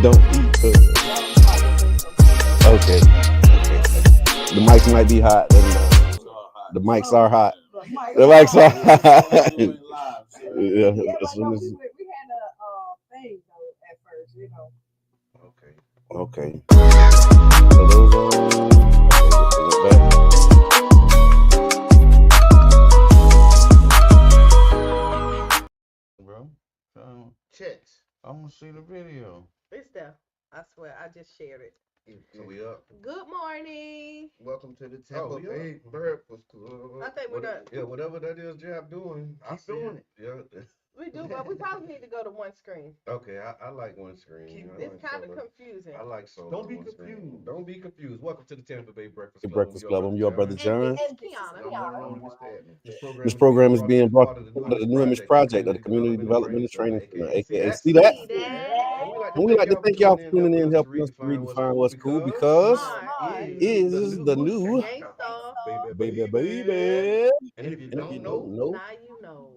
Don't eat. Okay. The mics might be hot. The mics are hot. The mics are hot. Yeah, as soon as. We had a thing though at first, you know. Okay. So those are. Okay, Bro, Checks. I'm gonna see the video. It's there. I swear, I just shared it. So we up. Good morning. Welcome to the Tampa Bay Breakfast Club. I think we're done. Yeah, whatever that is, Jab doing. Keep doing it. Yeah. We do, but we probably need to go to one screen. Okay, I like one screen. It's kind of confusing. I like so. Don't be confused. Don't be confused. Welcome to the Tampa Bay Breakfast Club. Breakfast Club. I'm your brother John. And Kiana. This program is being brought to the New Image Project of the Community Development and Training Center, aka See That? And we'd like to thank y'all for tuning in and helping us to redefine what's cool because is the new baby. And if you don't know, Now you know.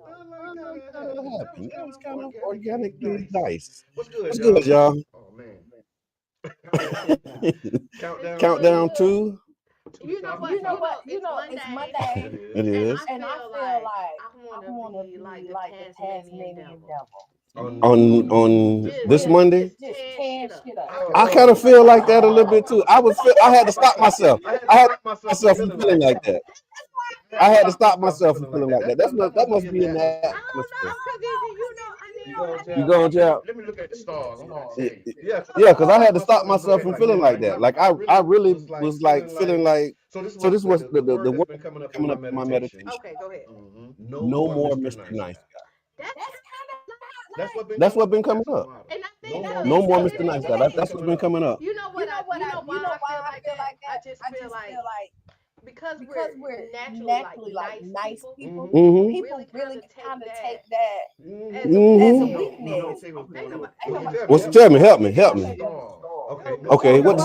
It's kind of organically nice. What's good, y'all? Oh man. Countdown to. You know what? It's Monday. It is. And I feel like I want to be like the Tasmanian devil. On this Monday, Just tan shit up. I kind of feel like that a little bit too. I had to stop myself. I had to stop myself from feeling like that. I had to stop myself from feeling like that. That must be in that atmosphere. You going, Jab? Let me look at the stars. Yeah, because I had to stop myself from feeling like that. Like I really was like feeling like. So this was the word coming up in my meditation. Okay, go ahead. No more Mr. Nice Guy. That's kind of That's what's been coming up. And I think No more Mr. Nice Guy. That's what's been coming up. You know why I feel like that? I just feel like because we're naturally like nice people, Mm-hmm. people really kind of take that as a weakness. Tell me, help me. Okay, what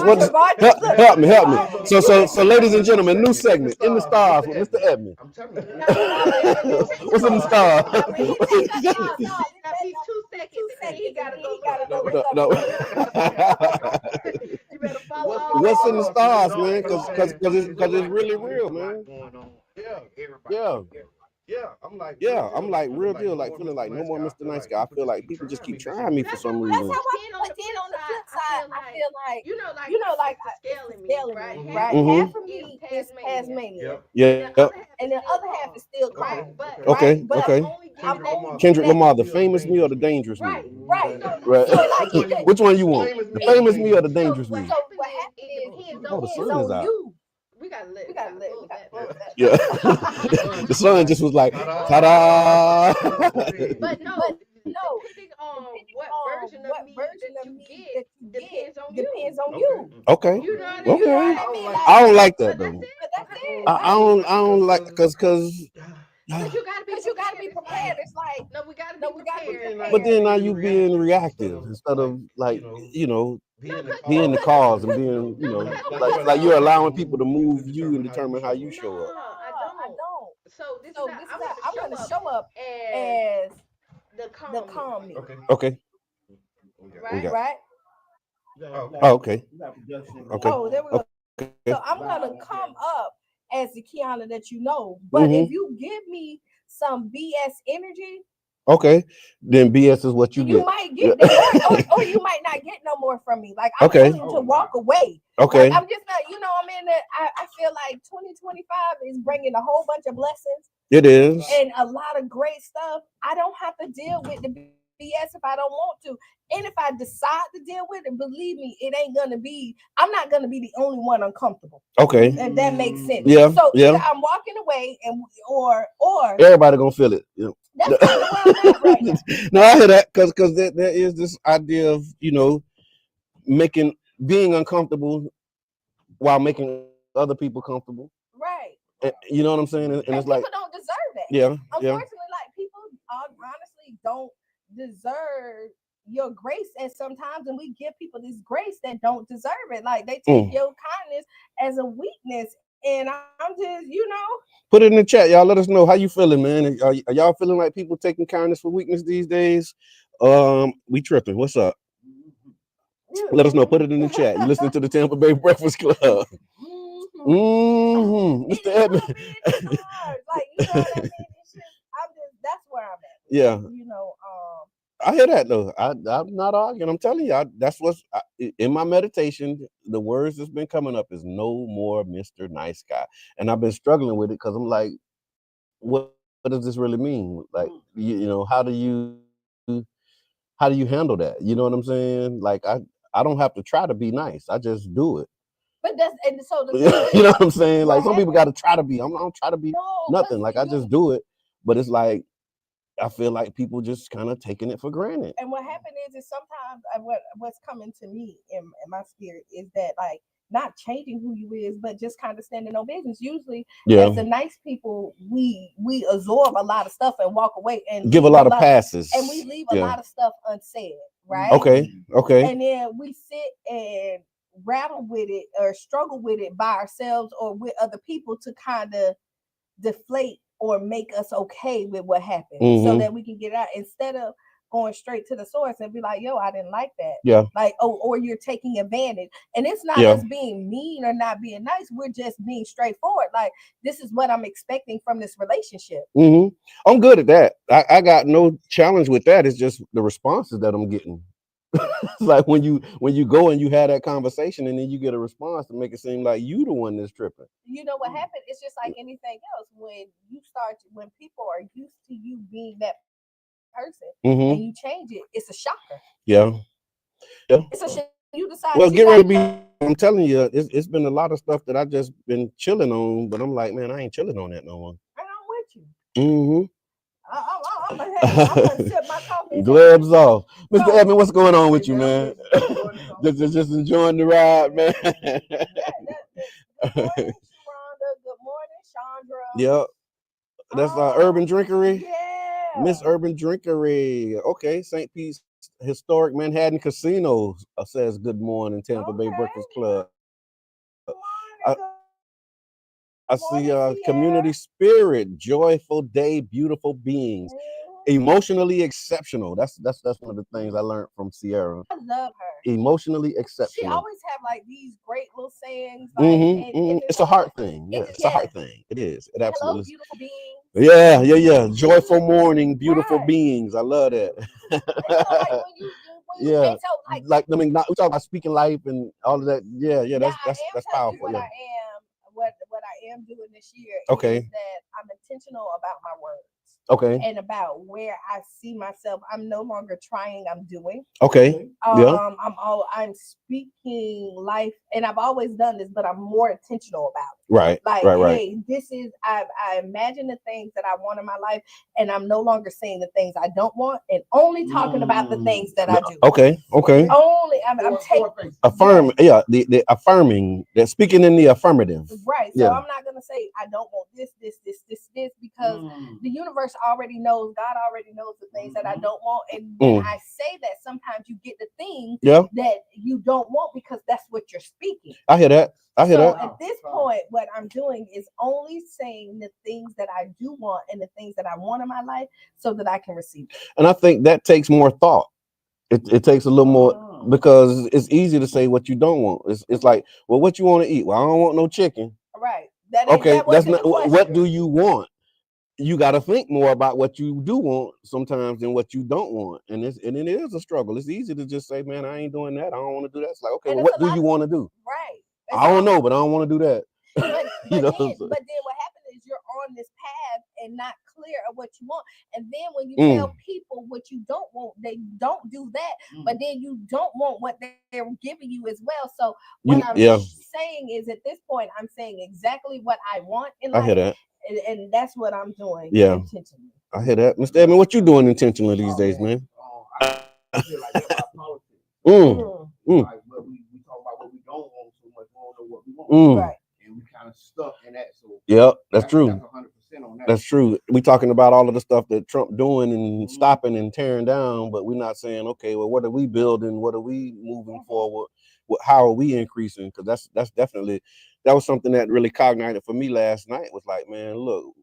help me. So ladies and gentlemen, new segment in the stars with Mr. Edmund. I'm telling you. What's in the stars? Now he's 2 seconds. He gotta go. No. You better follow. What's in the stars, man? Because it's really real, man. I'm like real deal, like feeling like no more Mr. Nice Guy. I feel like people just keep trying me for some reason. That's how I feel on the flip side. I feel like scaling me, right? Mm-hmm. Half of me is Tasmania. Yeah. And the other half is still calm. Okay. I'm only Kendrick Lamar, the famous me or the dangerous me? Right. Which one you want? The famous me or the dangerous me? So what happened is The sun is out. We gotta let Yeah. The sun just was like, ta-da! But no, depending on what version of me that you get depends on you. Okay. You know what Okay. I mean? I don't like that though. But that's it. I don't like because But you gotta be prepared. It's like we gotta be prepared. but then now you being reactive instead of like being the cause and being like you're allowing people to move you and determine how you show up. I don't. So this is I'm gonna show up as the calm me. Okay. Right? Oh, okay. Oh, there we go. So I'm gonna come up as the Kiana that you know, but if you give me some BS energy, okay, then BS is what you get. You might get that, or you might not get no more from me. Like I'm willing to walk away. Okay, like, I'm just not, I feel like 2025 is bringing a whole bunch of blessings. It is, and a lot of great stuff. I don't have to deal with the BS if I don't want to. And if I decide to deal with it, believe me, I'm not gonna be the only one uncomfortable. Okay. If that makes sense. Yeah. So either I'm walking away or everybody gonna feel it. Yeah. That's kind of where I'm at right now. No, I hear that because there is this idea of, being uncomfortable while making other people comfortable. Right. And, you know what I'm saying? And it's like people don't deserve that. Yeah. Unfortunately, like people honestly don't deserve your grace at sometimes, and we give people this grace that don't deserve it. Like they take your kindness as a weakness, and I'm just, Put it in the chat, y'all. Let us know how you feeling, man. Are y'all feeling like people taking kindness for weakness these days? We tripping. What's up? Let us know. Put it in the chat. You listening to the Tampa Bay Breakfast Club? Mr. Edmond. Like, you know what I mean? It's just, that's where I'm at. Yeah. You know, I hear that though. I'm not arguing. I'm telling you, that's what's in my meditation. The words that's been coming up is no more Mr. Nice Guy, and I've been struggling with it because I'm like, what does this really mean? Like, you know, how do you handle that? You know what I'm saying? Like, I don't have to try to be nice. I just do it. but that's, and so the You know what I'm saying? what Like, some people got happened- to try to be. I don't try to be no, nothing. 'cause Like, I just do it. But it's like I feel like people just kind of taking it for granted. and what happened is sometimes what's coming to me in my spirit is that, like, not changing who you is, but just kind of standing on business. Usually, Yeah. as the nice people, we absorb a lot of stuff and walk away and Give a lot of passes, and we leave a Yeah. lot of stuff unsaid, right? Okay. And then we sit and rattle with it or struggle with it by ourselves or with other people to kind of deflate or make us okay with what happened, so that we can get out instead of going straight to the source and be like, yo, I didn't like that. Yeah. Like, oh, or you're taking advantage. And it's not Yeah. us being mean or not being nice. We're just being straightforward. Like, this is what I'm expecting from this relationship. I'm good at that. I got no challenge with that. It's just the responses that I'm getting. It's like when you go and you have that conversation and then you get a response to make it seem like you the one that's tripping. You know what happened? It's just like anything else. When people are used to you being that person and you change it, it's a shocker. Yeah. It's a shocker. You decide. Well, get ready to be. I'm telling you, it's been a lot of stuff that I just been chilling on, but I'm like, man, I ain't chilling on that no more. And I'm with you. I'm gonna sip my coffee. Gloves off. Mr. Edmond, what's going on with you, man? just enjoying the ride, man. Good morning, Sharonda. Good morning, Chandra. Yep. That's Urban Drinkery. Yeah. Miss Urban Drinkery. Okay. St. Pete's Historic Manhattan Casino says good morning, Tampa Bay Breakfast Club. I see community spirit, joyful day, beautiful beings, emotionally exceptional. That's one of the things I learned from Sierra. I love her. Emotionally exceptional. She always have like these great little sayings. Like, it's a heart thing. Yeah, it's a heart thing. It is. It absolutely is. Beautiful beings. Yeah. Joyful morning, beautiful beings. I love that. Like when you yeah. like I mean, we talk about speaking life and all of that. Yeah. That's powerful. What Yeah. What I am doing this year Okay. is that I'm intentional about my words. Okay. And about where I see myself. I'm no longer trying, I'm doing. Okay. I'm speaking life, and I've always done this, but I'm more intentional about it. Right. Like, right. Hey, this is I imagine the things that I want in my life, and I'm no longer saying the things I don't want, and only talking about the things that I do. Okay. Only I'm taking affirm. Yeah, the affirming, that speaking in the affirmative. Right. So I'm not gonna say I don't want this, because the universe already knows. God already knows the things that I don't want, and when I say that, sometimes you get the thing that you don't want because that's what you're speaking. I hear that. So at this point, what I'm doing is only saying the things that I do want and the things that I want in my life, so that I can receive it. And I think that takes more thought. It takes a little more, because it's easy to say what you don't want. It's like, well, what you want to eat? Well, I don't want no chicken. Right. That's not what do you want? You got to think more about what you do want sometimes than what you don't want, and it is a struggle. It's easy to just say, man, I ain't doing that. I don't want to do that. It's like, okay, well, what do you want to do? Right. I don't know, but I don't want to do that. But then what happens is you're on this path and not clear of what you want. And then when you tell people what you don't want, they don't do that. But then you don't want what they're giving you as well. So what I'm saying is, at this point, I'm saying exactly what I want in life. I hear that. And that's what I'm doing intentionally. I hear that. Mr. Edmond, what you doing intentionally these days, man? I feel like that's our politics. Like, but we talk about what we don't want so much, we don't know what we want. Right. And we kind of stuck in that. So that's true. That's 100% on that. That's true. We talking about all of the stuff that Trump doing and stopping and tearing down, but we're not saying, okay, well, what are we building? What are we moving forward? How are we increasing? Because that's definitely, that was something that really cognited for me last night. Was like, man, look,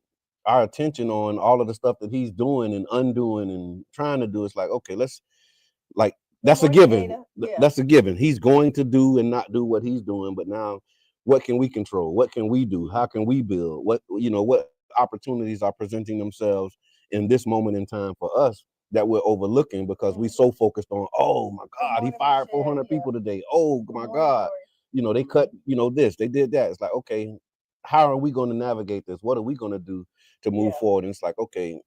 our attention on all of the stuff that he's doing and undoing and trying to do. It's like, okay, let's, like, That's a given. Yeah. That's a given. He's going to do and not do what he's doing. But now, what can we control? What can we do? How can we build? What opportunities are presenting themselves in this moment in time for us that we're overlooking because we so focused on, oh my God, he fired 400 people today. Oh my God, they cut, this, they did that. It's like, okay, how are we going to navigate this? What are we going to do to move forward? And it's like, okay,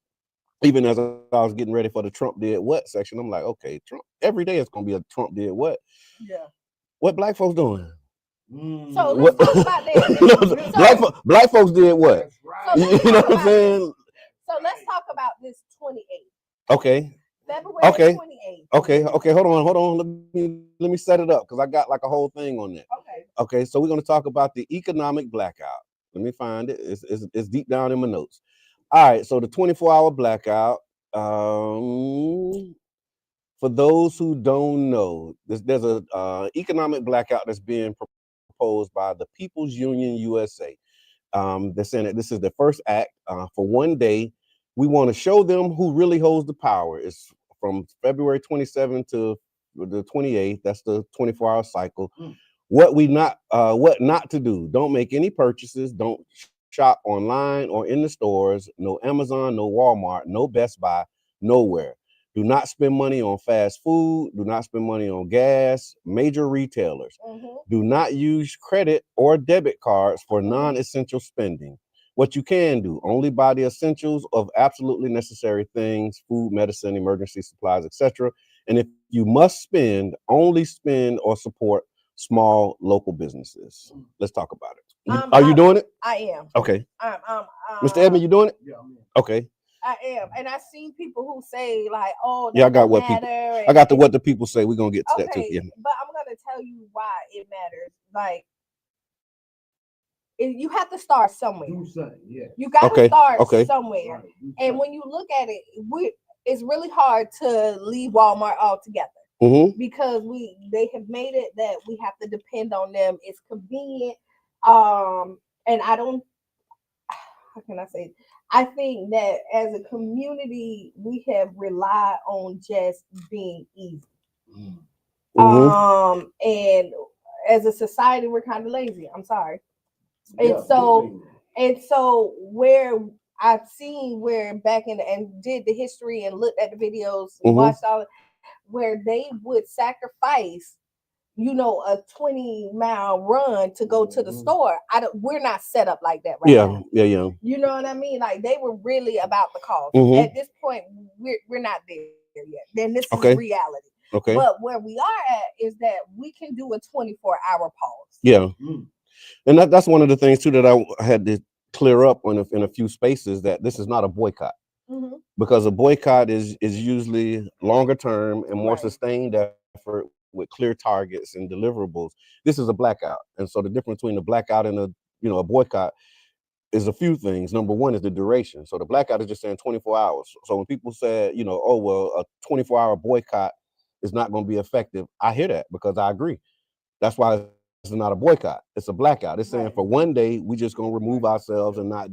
even as I was getting ready for the Trump did what section, I'm like, okay, Trump, every day it's gonna be a Trump did what? Yeah. What black folks doing? So let's talk about this. Black folks did what? So You know what I'm saying? So let's talk about this 28th. Okay. February 28th. Okay. Hold on. Let me set it up because I got like a whole thing on that. Okay. So we're gonna talk about the economic blackout. Let me find it. It's deep down in my notes. All right. So the 24-hour blackout. For those who don't know, there's a economic blackout that's being proposed by the People's Union USA. They're saying that this is the first act for one day. We want to show them who really holds the power. It's from February 27th to the 28th. That's the 24-hour cycle. What not to do. Don't make any purchases. Don't shop online or in the stores. No Amazon, no Walmart, no Best Buy, nowhere. Do not spend money on fast food. Do not spend money on gas. Major retailers. Do not use credit or debit cards for non-essential spending. What you can do, only buy the essentials of absolutely necessary things, food, medicine, emergency supplies, etc. And if you must spend, only spend or support small local businesses. Let's talk about it. Are you doing it? I am. Okay. Mr. Edmond, you doing it? Yeah, I'm in. Okay. I am, and I see people who say like, "Oh, that Yeah, I got don't what matter." people. I got the what the people say. We're gonna get to that too. Yeah. But I'm gonna tell you why it matters. Like, you have to start somewhere. Do something, yeah. You got to start Okay. somewhere. Right, And when you look at it, it's really hard to leave Walmart altogether because they have made it that we have to depend on them. It's convenient, and I don't. How can I say? I think that as a community, we have relied on just being easy. And as a society, we're kind of lazy. I'm sorry. And so where I've seen where back in and did the history and looked at the videos, watched all where they would sacrifice, a 20-mile run to go to the store. We're not set up like that now. Yeah. You know what I mean? Like they were really about the cause. At this point, we're not there yet. Then this is reality. Okay. But where we are at is that we can do a 24-hour pause. Yeah. And that's one of the things too that I had to clear up in a few spaces, that this is not a boycott. Because a boycott is usually longer term and more sustained effort with clear targets and deliverables. This is a blackout. And so the difference between a blackout and a boycott is a few things. Number one is the duration. So the blackout is just saying 24 hours. So when people say, oh, well, a 24-hour boycott is not going to be effective, I hear that because I agree. That's why it's not a boycott. It's a blackout. It's saying for one day, we just going to remove ourselves and not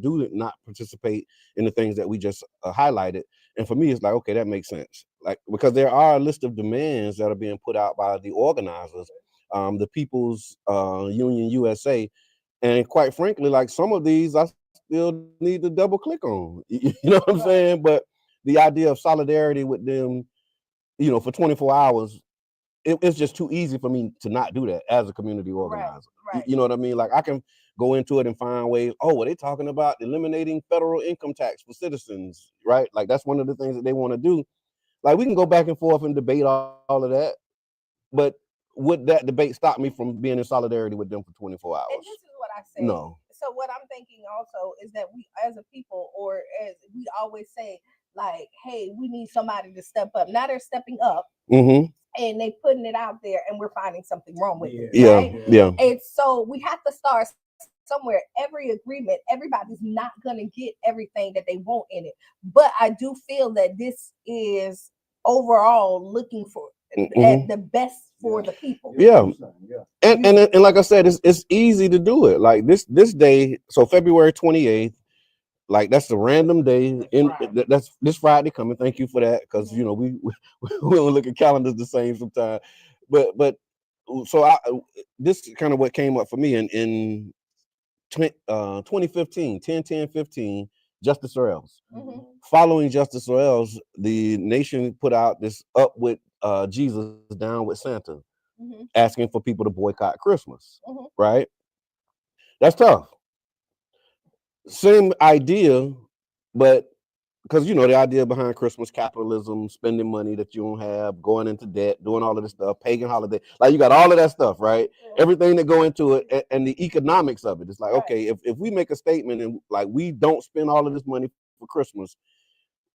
participate in the things that we just highlighted. And for me, it's like, okay, that makes sense. Like, because there are a list of demands that are being put out by the organizers, the People's Union USA. And quite frankly, like some of these, I still need to double click on. You know what I'm saying? But the idea of solidarity with them, for 24 hours, it's just too easy for me to not do that as a community organizer. Right. You know what I mean? Like I can go into it and find ways. Oh, well, they talking about eliminating federal income tax for citizens, right? Like that's one of the things that they want to do. Like we can go back and forth and debate all of that, but would that debate stop me from being in solidarity with them for 24 hours? And this is what I say. No. So what I'm thinking also is that we as a people, or as we always say, like, hey, we need somebody to step up. Now they're stepping up. And they putting it out there and we're finding something wrong with it. Yeah. And so we have to start somewhere. Every agreement, everybody's not going to get everything that they want in it. But I do feel that this is overall looking for at the best for the people. Yeah. And like I said, it's easy to do it. Like this day, so February 28th, Like that's a random day. That's this Friday coming. Thank you for that, because you know we don't look at calendars the same sometimes. But so this is kind of what came up for me in 2015, 10-10-15, Justice Sorrells. Following Justice Sorrells, the nation put out this up with Jesus, down with Santa, asking for people to boycott Christmas. Right? That's tough. Same idea, but because you know the idea behind Christmas, capitalism, spending money that you don't have, going into debt, doing all of this stuff, pagan holiday, like you got all of that stuff, right? Everything that go into it, and the economics of it. It's like, okay, if we make a statement and like we don't spend all of this money for Christmas,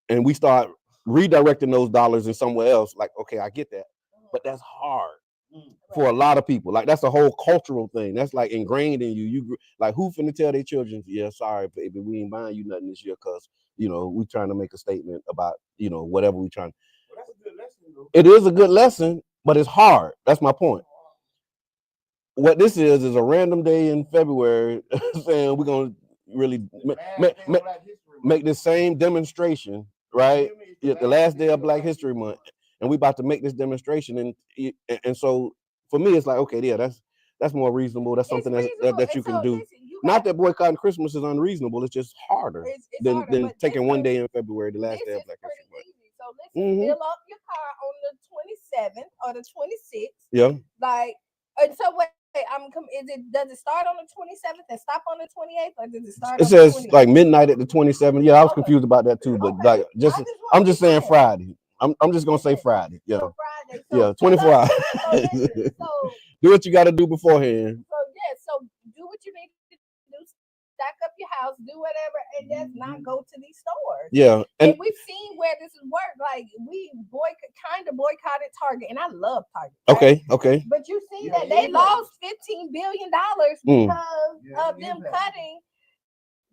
and we start redirecting those dollars in somewhere else, like, okay, I get that, but that's hard for a lot of people. Like that's a whole cultural thing. That's like ingrained in you. Like who finna tell their children, yeah, sorry, baby, we ain't buying you nothing this year because you know we trying to make a statement about you know whatever we trying. Well, that's a good lesson, though. It is a good lesson, but it's hard. That's my point. What this is a random day in February saying we're gonna really make this same demonstration, right? Yeah, the last day of Black History Month, and we about to make this demonstration, and so for me, it's like, okay, yeah, that's more reasonable. That's something that you can do. Not that boycotting Christmas is unreasonable. It's just harder than taking one day in February, the last day of Black History Month. So listen, fill up your car on the 27th or the 26th. Yeah. Like, and so wait, does it start on the 27th and stop on the 28th, or does it start? It says like midnight at the 27th. Yeah, I was confused about that too, but like I'm just saying Friday. I'm just gonna say Friday. Yeah. So Friday. Yeah, 24 hours. Do what you got to do beforehand. So do what you need to do. Stack up your house, do whatever, and just not go to these stores. Yeah, and we've seen where this has worked. Like we boycotted Target, and I love Target. Right? Okay. But you see that they lost $15 billion because of them cutting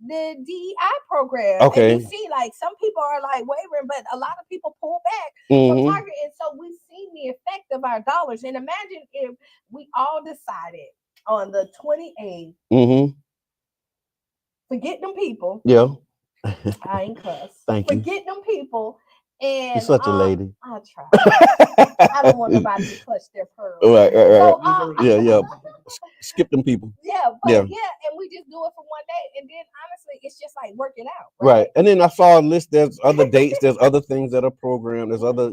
the DEI program. Okay. And you see, like some people are like wavering, but a lot of people pull back from Target, and so we've seen the effect of our dollars. And imagine if we all decided on the 28th. Forget them people. Yeah. I ain't cuss. Thank you. Forget them people. And you're such a lady. I try. I don't want nobody to clutch their pearls. Right. So, yeah. Skip them people. Yeah, and we just do it for one day, and then honestly, it's just like work it out. Right. And then I saw a list. There's other dates. There's other things that are programmed. There's other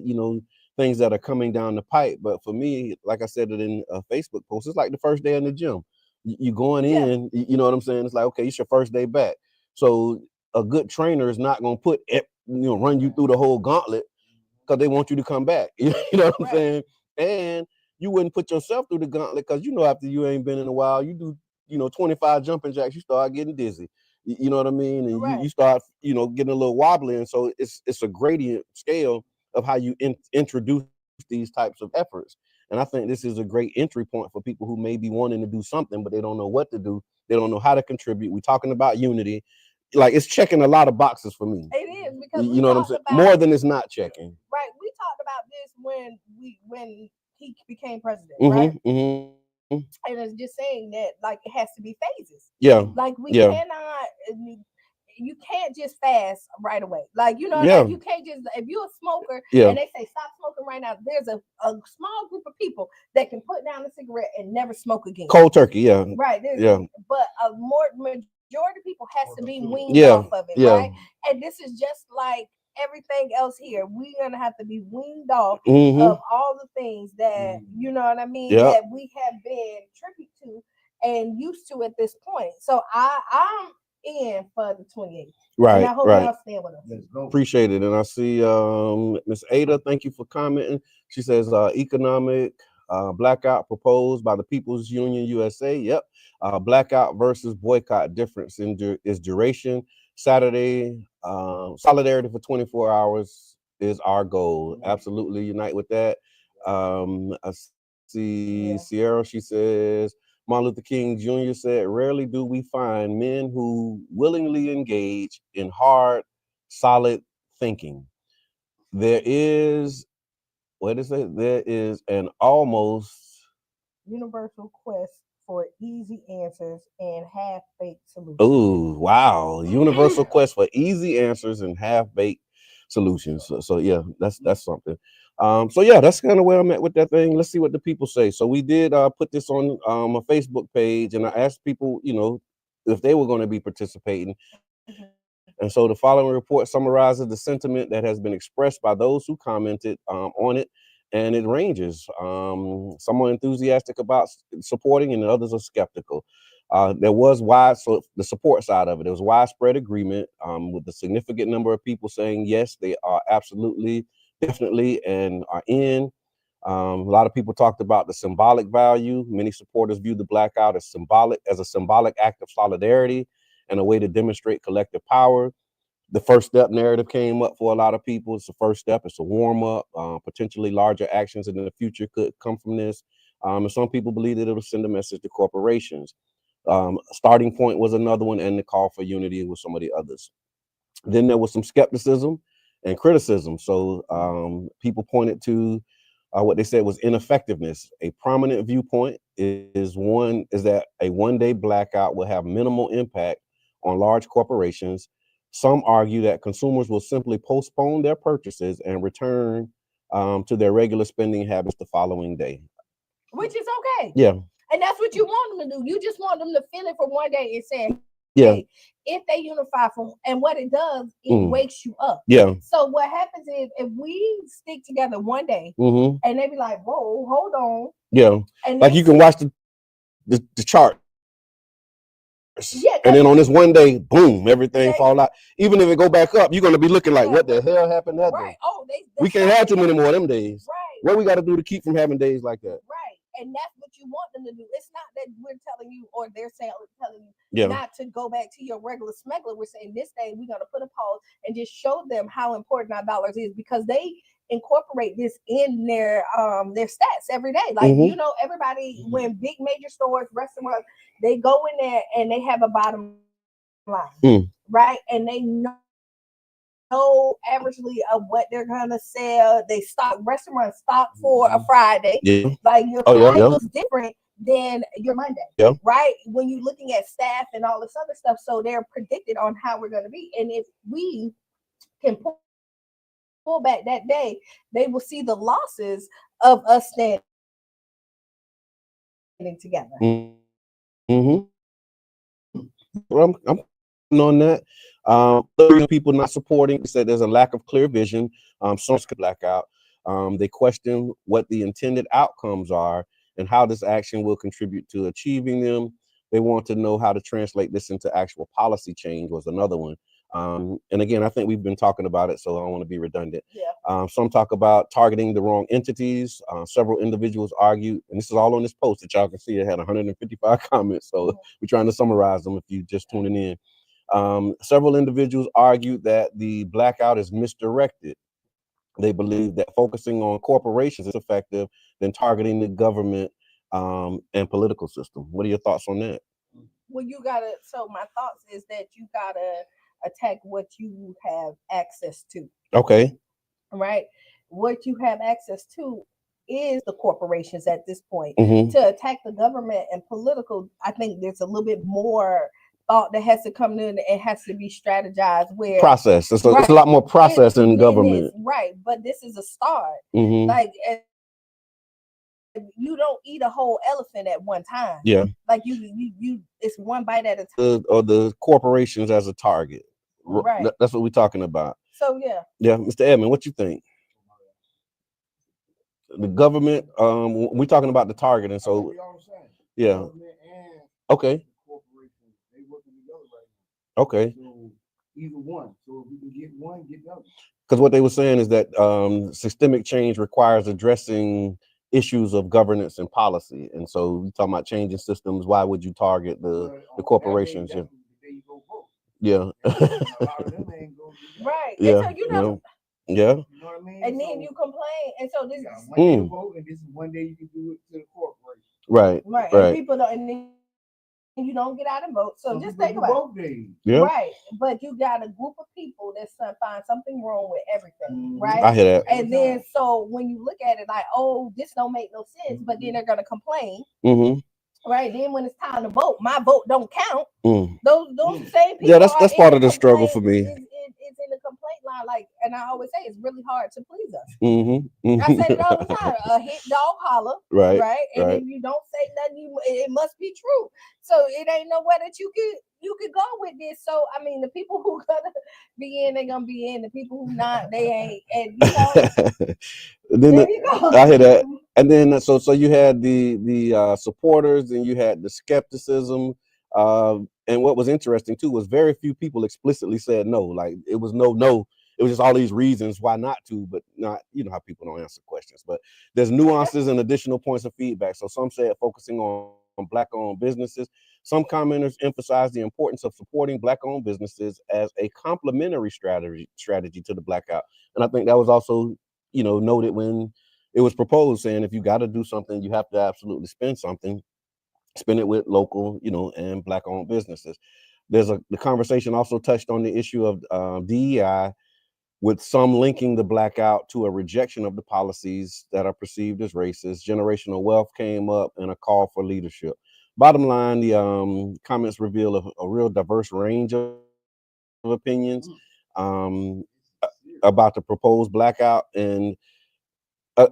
things that are coming down the pipe. But for me, like I said it in a Facebook post, it's like the first day in the gym. You going in, you know what I'm saying? It's like, okay, it's your first day back. So a good trainer is not going to run you through the whole gauntlet because they want you to come back. You know what I'm saying? And you wouldn't put yourself through the gauntlet because after you ain't been in a while, you do 25 jumping jacks, you start getting dizzy. You know what I mean? And you start getting a little wobbly. And so it's a gradient scale of how you introduce these types of efforts. And I think this is a great entry point for people who may be wanting to do something, but they don't know what to do. They don't know how to contribute. We're talking about unity. Like it's checking a lot of boxes for me. It is, because you know what I'm saying? More than it's not checking. Right. We talked about this when he became president, right? And it's just saying that like it has to be phases. Yeah. Like we cannot. You can't just fast right away. Like, you can't just, if you're a smoker and they say stop smoking right now, there's a small group of people that can put down a cigarette and never smoke again. Cold turkey, yeah. Right. But a majority of people has to be weaned off of it, right? And this is just like everything else here. We're gonna have to be weaned off of all the things that you know what I mean that we have been tribute to and used to at this point. So I'm in for the 28th. Right. And I hope y'all stand with us. Appreciate it. And I see Miss Ada, thank you for commenting. She says economic blackout proposed by the People's Union USA. Yep. Blackout versus boycott difference is duration. Saturday, solidarity for 24 hours is our goal. Absolutely unite with that. I see Sierra, she says, Martin Luther King Jr. said, rarely do we find men who willingly engage in hard, solid thinking. There is an almost universal quest for easy answers and half-baked solutions. Oh, wow. Universal quest for easy answers and half-baked solutions. So yeah, that's something. So yeah, that's kind of where I'm at with that thing. Let's see what the people say. So we did put this on a Facebook page, and I asked people, if they were going to be participating. And so the following report summarizes the sentiment that has been expressed by those who commented on it, and it ranges. Some are enthusiastic about supporting, and others are skeptical. There was so the support side of it. There was widespread agreement with a significant number of people saying yes, they are absolutely, definitely, and are in. A lot of people talked about the symbolic value. Many supporters view the blackout as a symbolic act of solidarity and a way to demonstrate collective power. The first step narrative came up for a lot of people. It's the first step. It's a warm up. Potentially larger actions in the future could come from this. And some people believe that it'll send a message to corporations. Starting point was another one, and the call for unity was some of the others. Then there was some skepticism and criticism. So people pointed to what they said was ineffectiveness. A prominent viewpoint is that a one-day blackout will have minimal impact on large corporations. Some argue that consumers will simply postpone their purchases and return to their regular spending habits the following day. Which is okay. Yeah. And that's what you want them to do. You just want them to feel it for one day and say, Yeah. hey, if they unify and what it does, it wakes you up. Yeah. So what happens is if we stick together one day and they be like, whoa, hold on. Yeah. And like you can watch the chart. Yeah, and then on this one day, boom, everything fall out. Even if it go back up, you're gonna be looking like, what the hell happened that day? Oh, we can't have too many more of them days. Right. What we got to do to keep from having days like that? Right. And that's what you want them to do. It's not that we're telling you or they're telling you not to go back to your regular smuggler. We're saying this day we're gonna put a pause and just show them how important our dollars is, because they incorporate this in their stats every day. Like everybody, when big major stores, restaurants, they go in there and they have a bottom line, right? And they know averagely of what they're gonna sell. They restaurants stock for a Friday. Yeah. Like your Friday looks different than your Monday, right? When you're looking at staff and all this other stuff, so they're predicted on how we're gonna be. And if we can pull back that day, they will see the losses of us standing together. Well, I'm on that. People not supporting said there's a lack of clear vision. Some could black out. They question what the intended outcomes are and how this action will contribute to achieving them. They want to know how to translate this into actual policy change was another one. And again, I think we've been talking about it, so I don't want to be redundant. Some talk about targeting the wrong entities. Several individuals argue, and this is all on this post that y'all can see. It had 155 comments, so we're trying to summarize them if you just tuning in. Several individuals argued that the blackout is misdirected. They believe that focusing on corporations is effective than targeting the government and political system. What are your thoughts on that? Well, so my thoughts is that you gotta attack what you have access to. Okay. Right? What you have access to is the corporations at this point. To attack the government and political, I think there's a little bit more thought that has to come in. It has to be strategized. Where process. It's a lot more process in government. Right. But this is a start. Like you don't eat a whole elephant at one time. Yeah. Like you it's one bite at a time. Or the corporations as a target. Right. That's what we're talking about. So yeah. Yeah, Mr. Edmond, what you think? The government, we're talking about the target, and so yeah. Okay. They working together right now. Okay. So either one. So if we can get one, get the other. Because what they were saying is that systemic change requires addressing issues of governance and policy, and so we're talking about changing systems. Why would you target the corporations? Yeah. Right. Yeah. And so yeah. You know what I mean? And then you complain, and so this is one day to vote, and this is one day you can do it to the corporation. Right. Right. And people don't, and then you don't get out and vote. So just think about it. Yeah. Right. But you got a group of people that find something wrong with everything. Right. I hear that. And then so when you look at it like, oh, this don't make no sense, but then they're gonna complain. Right. Then when it's time to vote, my vote don't count. Mm. Those same people Yeah, are that's in part the of the struggle for complaint. me. It's in the complaint line. Like, and I always say it's really hard to please us. Mm-hmm. I say it all the time. A hit dog holler, Right. right? And Right. if you don't say nothing, it must be true. So it ain't nowhere that you could go with this. So I mean, the people who gonna be in, they gonna be in. The people who not, they ain't. And Then there you go. I hear that, and then so you had the supporters, and you had the skepticism. And what was interesting too was very few people explicitly said no. Like it was no. It was just all these reasons why not to, but not, you know how people don't answer questions. But there's nuances and additional points of feedback. So some said focusing on Black-owned businesses. Some commenters emphasized the importance of supporting Black-owned businesses as a complementary strategy to the blackout. And I think that was also, noted when it was proposed, saying if you got to do something, you have to absolutely spend it with local, and Black-owned businesses. The conversation also touched on the issue of DEI, with some linking the blackout to a rejection of the policies that are perceived as racist. Generational wealth came up, and a call for leadership. Bottom line, the comments reveal a real diverse range of opinions um, about the proposed blackout. And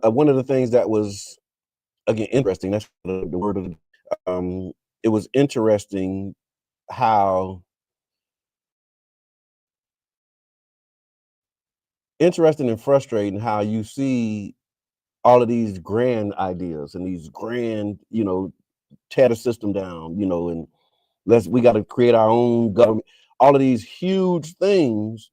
one of the things that was, again, interesting, that's the word of the it was how interesting and frustrating how you see all of these grand ideas and these grand, tear the system down, and we got to create our own government, all of these huge things.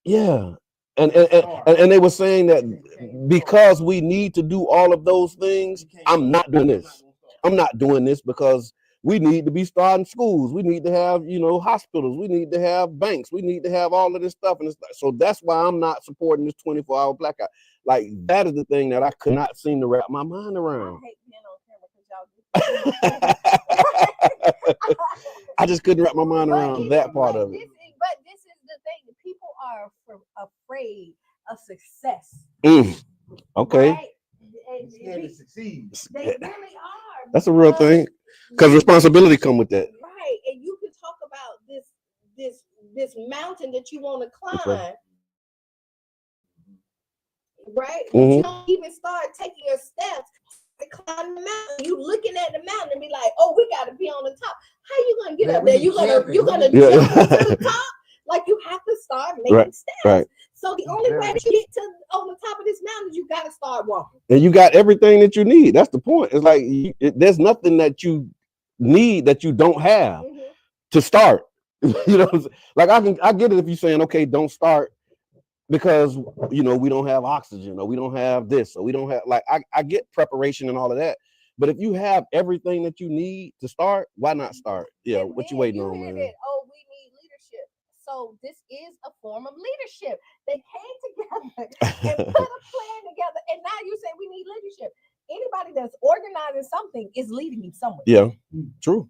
Yeah. And they were saying that because we need to do all of those things, I'm not doing this. I'm not doing this because we need to be starting schools. We need to have, hospitals. We need to have banks. We need to have all of this stuff. And so that's why I'm not supporting this 24-hour blackout. Like, that is the thing that I could not seem to wrap my mind around. I just couldn't wrap my mind around that part of it. But this is the thing. People are afraid of success. Okay. Right? Scared to succeed. They really are. That's a real thing. Because responsibility come with that. Right. And you can talk about this mountain that you want to climb. Right? But you don't even start taking your steps to climb the mountain. You looking at the mountain and be like, oh, we gotta be on the top. How you gonna get up there? You're gonna jump to the top? Like, you have to start making steps. Right. So the only way to get on the top of this mountain is you gotta start walking. And you got everything that you need. That's the point. It's like there's nothing that you need that you don't have to start. Like I get it if you're saying, okay, don't start because we don't have oxygen, or we don't have this, or we don't have, like, I get preparation and all of that. But if you have everything that you need to start, why not start? Yeah, and what you waiting on, man? We need leadership. So this is a form of leadership. They came together and put a plan together, and now you say we need leadership. Anybody that's organizing something is leading somewhere. Yeah, true.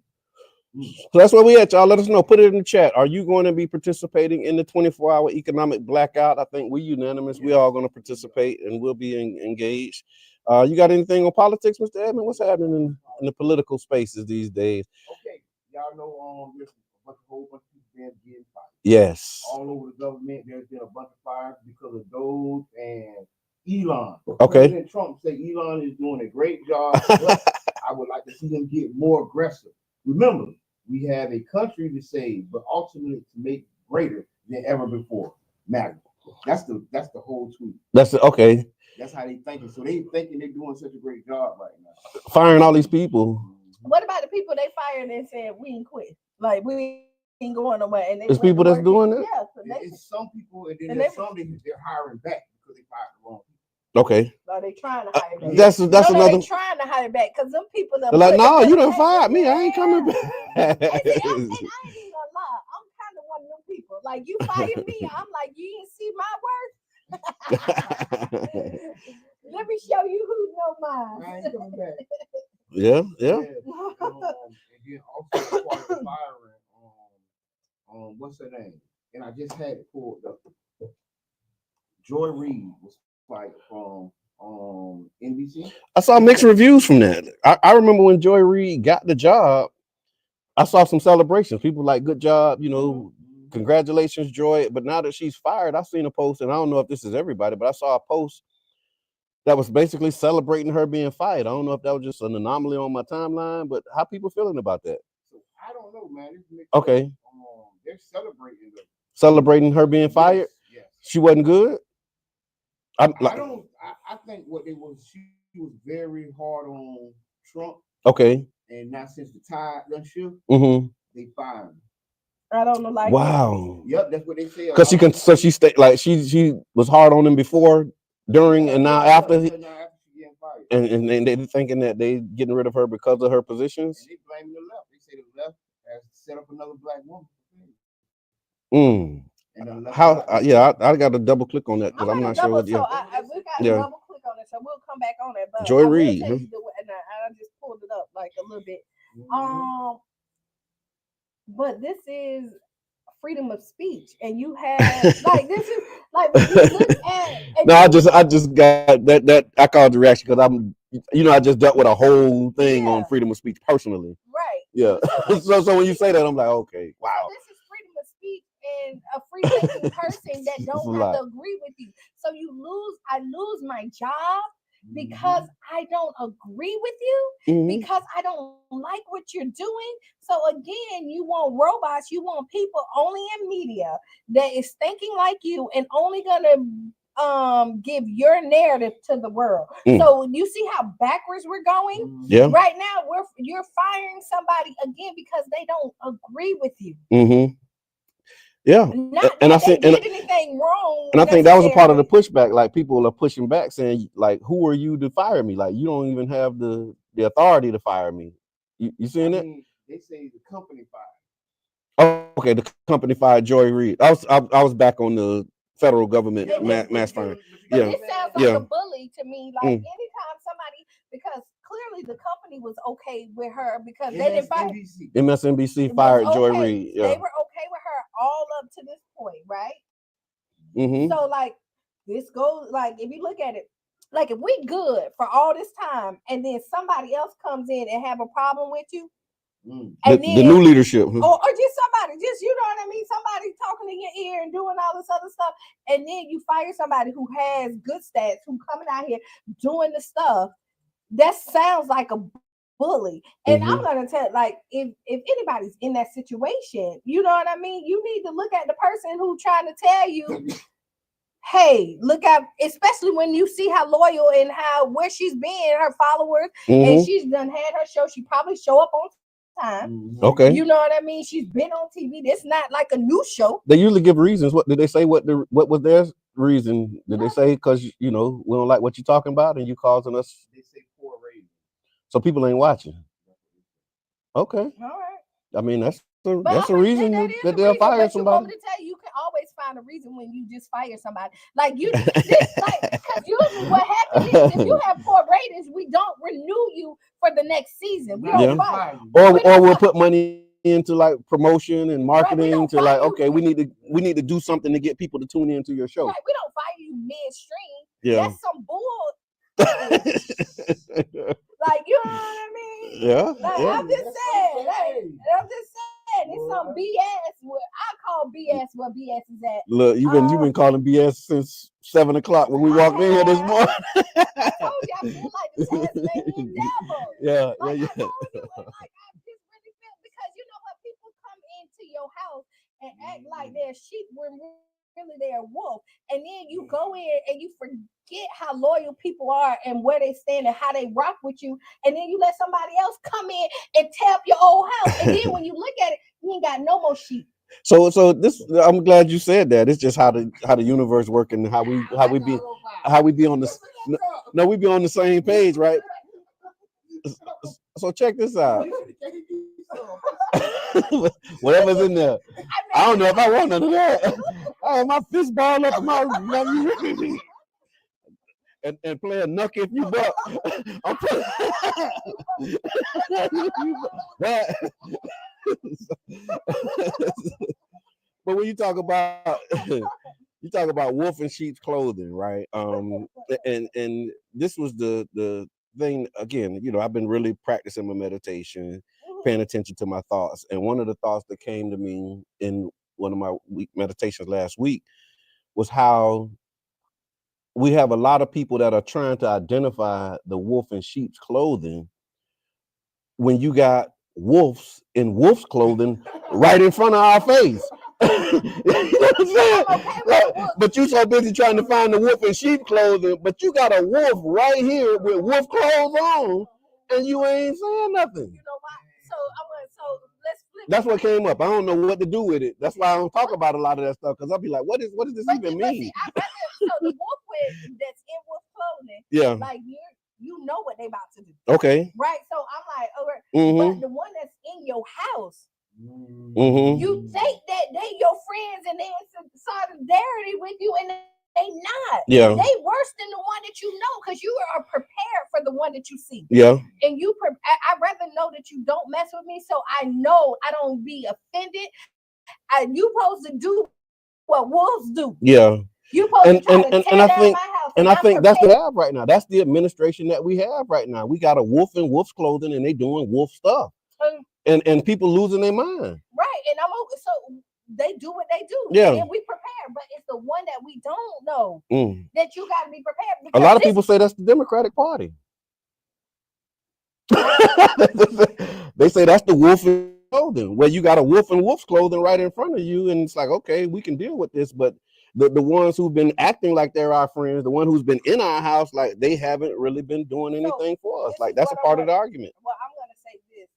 So that's where we at, y'all. Let us know. Put it in the chat. Are you going to be participating in the 24-hour economic blackout? I think we unanimous. We all going to participate, and we'll be engaged. You got anything on politics, Mr. Edmond? What's happening in the political spaces these days? Okay, y'all know there's a whole bunch of people getting fired. Yes. All over the government, there's been a bunch of fires because of those and Elon. Okay. President Trump said Elon is doing a great job, but I would like to see them get more aggressive. Remember, we have a country to save, but ultimately to make greater than ever before. MAGA. That's the whole tweet. Okay. That's how they thinking. So they thinking they're doing such a great job right now. Firing all these people. What about the people they fired and said we ain't quit? Like, we ain't going nowhere. And there's people that's doing it. Yeah, it's some people, and then there's some they're hiring back because they fired the wrong people. Okay. Are they trying to hire back? That's another. They trying to hire back because them people. They're like, no, you done fired me. I ain't coming back. And I ain't even gonna lie. I'm kind of one of them people. Like, you fired me, I'm like, you didn't see my worth. Let me show you who know mine. I ain't coming back. Yeah. And then also part of the firing, what's her name? And I just had it pulled up. Joy Reid was fired from NBC. I saw mixed reviews from that. I remember when Joy Reid got the job, I saw some celebrations. People like, good job, congratulations, Joy. But now that she's fired, I seen a post, and I don't know if this is everybody, but I saw a post that was basically celebrating her being fired. I don't know if that was just an anomaly on my timeline, but how people feeling about that? So I don't know, man. Okay. They're Celebrating her being fired. Yes. She wasn't good. I think what it was, she was very hard on Trump. Okay. And not since the tide done shift, they fired her. I don't know, like wow. Yep, that's what they say. Because she stayed like she was hard on him before, during, and now after. Now after she getting fired. And they thinking that they getting rid of her because of her positions. And they blame the left. They say the left has set up another black woman. How? I got to double click on that because I'm not sure what. So we got to double click on it. So we'll come back on it. But Joy I will Reid. tell you and I just pulled it up like a little bit. But this is freedom of speech, and you have like this is like when you look at. No, I just got that. I called the reaction because I'm, I just dealt with a whole thing on freedom of speech personally. Right. Yeah. So when you say that, I'm like, okay, wow. So this is freedom of speech and a free-thinking person that don't have to agree with you. So I lose my job because I don't agree with you, because I don't like what you're doing. So again, you want robots, you want people only in media that is thinking like you and only gonna give your narrative to the world. So you see how backwards we're going? Yeah. Right now you're firing somebody again because they don't agree with you. Yeah. Not and that they did anything wrong. And I think that was a part of the pushback. Like, people are pushing back saying, like, who are you to fire me? Like, you don't even have the authority to fire me. You seeing it? They say the company fired. Okay, the company fired Joy Reid. I was back on the federal government mass firing. But this sounds like a bully to me. Like anytime somebody, because clearly the company was okay with her because they didn't fire. MSNBC fired Joy Reid. Yeah. They were okay with her all up to this point, right? So like this goes, like if you look at it, like if we good for all this time and then somebody else comes in and have a problem with you, and the new leadership, or just somebody, just, you know what I mean, somebody talking in your ear and doing all this other stuff, and then you fire somebody who has good stats, who coming out here doing the stuff, that sounds like a bully. And I'm gonna tell, like, if anybody's in that situation, you know what I mean, you need to look at the person who trying to tell you, hey, look out, especially when you see how loyal and where she's been, her followers, and she's done had her show. She probably show up on time. Okay. You know what I mean? She's been on TV. This not like a new show. They usually give reasons. What did they say? What was their reason? Did they say because we don't like what you're talking about and you causing us? They say poor ratings. So people ain't watching. Okay. All right. I mean, that's a reason that they'll fire somebody. To tell you can always find a reason when you just fire somebody. Like because usually what happens is if you have poor ratings, we don't renew you for the next season. We don't fire. Or we'll put money into like promotion and marketing to like, okay, we need to do something to get people to tune into your show. Right. We don't fire you midstream. Yeah. That's some bull. Like, you know what I mean? Yeah. Like, I'm just saying. It's some BS. I call BS what BS is at. Look, you've been calling BS since 7 o'clock when we walked in here this morning. I told you I feel like the Tasmanian devil. Yeah. I told you, and I just really feel, because you know what, people come into your house and act like they're sheep when really they're a wolf, and then you go in and you forget how loyal people are and where they stand and how they rock with you, and then you let somebody else come in and tear up your old house, and then when you look at it, you ain't got no more sheep. So this, I'm glad you said that. It's just how the universe works and how we be on the we be on the same page, right? So check this out. Whatever's in there. I don't know if I want none of that. I have my fist ball up and play a knuck if you buck. But when you talk about you talk about wolf in sheep's clothing, right? And this was the thing again. I've been really practicing my meditation, paying attention to my thoughts, and one of the thoughts that came to me in one of my meditations last week was how we have a lot of people that are trying to identify the wolf in sheep's clothing when you got wolves in wolf's clothing right in front of our face. You know what I'm saying? But you so busy trying to find the wolf in sheep clothing, but you got a wolf right here with wolf clothes on, and you ain't saying nothing. You know why? So let's flip. That's what came up. I don't know what to do with it. That's why I don't talk about a lot of that stuff, because I'll be like, what does this even mean? So the wolf that's in wolf clothing, yeah, like you know what they about to do. Okay. Right. So I'm like, okay, but the one that's in your house, you think that they your friends and they in solidarity with you, and they not. Yeah. They worse than the one that you know, because you are prepared for the one that you see. Yeah. And I'd rather know that you don't mess with me, so I know I don't be offended. You supposed to do what wolves do. Yeah. You supposed to try to tear down my house. And I think that's what we have right now. That's the administration that we have right now. We got a wolf in wolf's clothing, and they doing wolf stuff. And people losing their mind. Right. And so they do what they do. Yeah. And we prepare, but it's the one that we don't know that you got to be prepared. A lot of people say that's the Democratic Party. They say that's the wolf in clothing, where you got a wolf in wolf's clothing right in front of you, and it's like, okay, we can deal with this, but the ones who've been acting like they're our friends, the one who's been in our house, like they haven't really been doing anything for us. Like that's a part of the argument. Well, I'm gonna say this,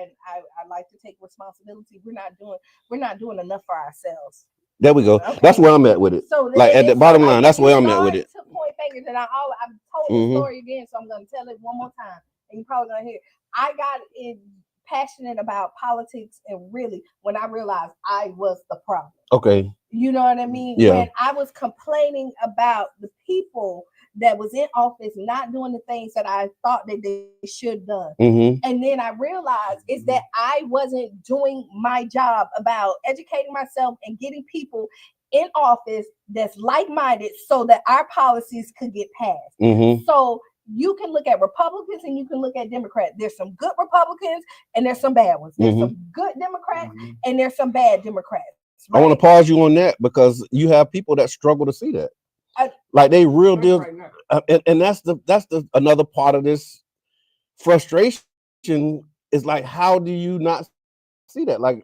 and I like to take responsibility. We're not doing enough for ourselves. There we go. Okay. That's where I'm at with it. So like at the bottom line, that's where I'm at with it. To point fingers, and I've told the story again, so I'm gonna tell it one more time, and you're probably gonna hear it. I got passionate about politics, and really when I realized I was the problem. Okay. You know what I mean? Yeah. When I was complaining about the people that was in office not doing the things that I thought that they should have done. And then I realized is that I wasn't doing my job about educating myself and getting people in office that's like-minded so that our policies could get passed. So you can look at Republicans and you can look at Democrats. There's some good Republicans and there's some bad ones. There's some good Democrats and there's some bad Democrats. Right? I want to pause you on that, because you have people that struggle to see that. Like they real deal, and that's the another part of this frustration is like, how do you not see that? Like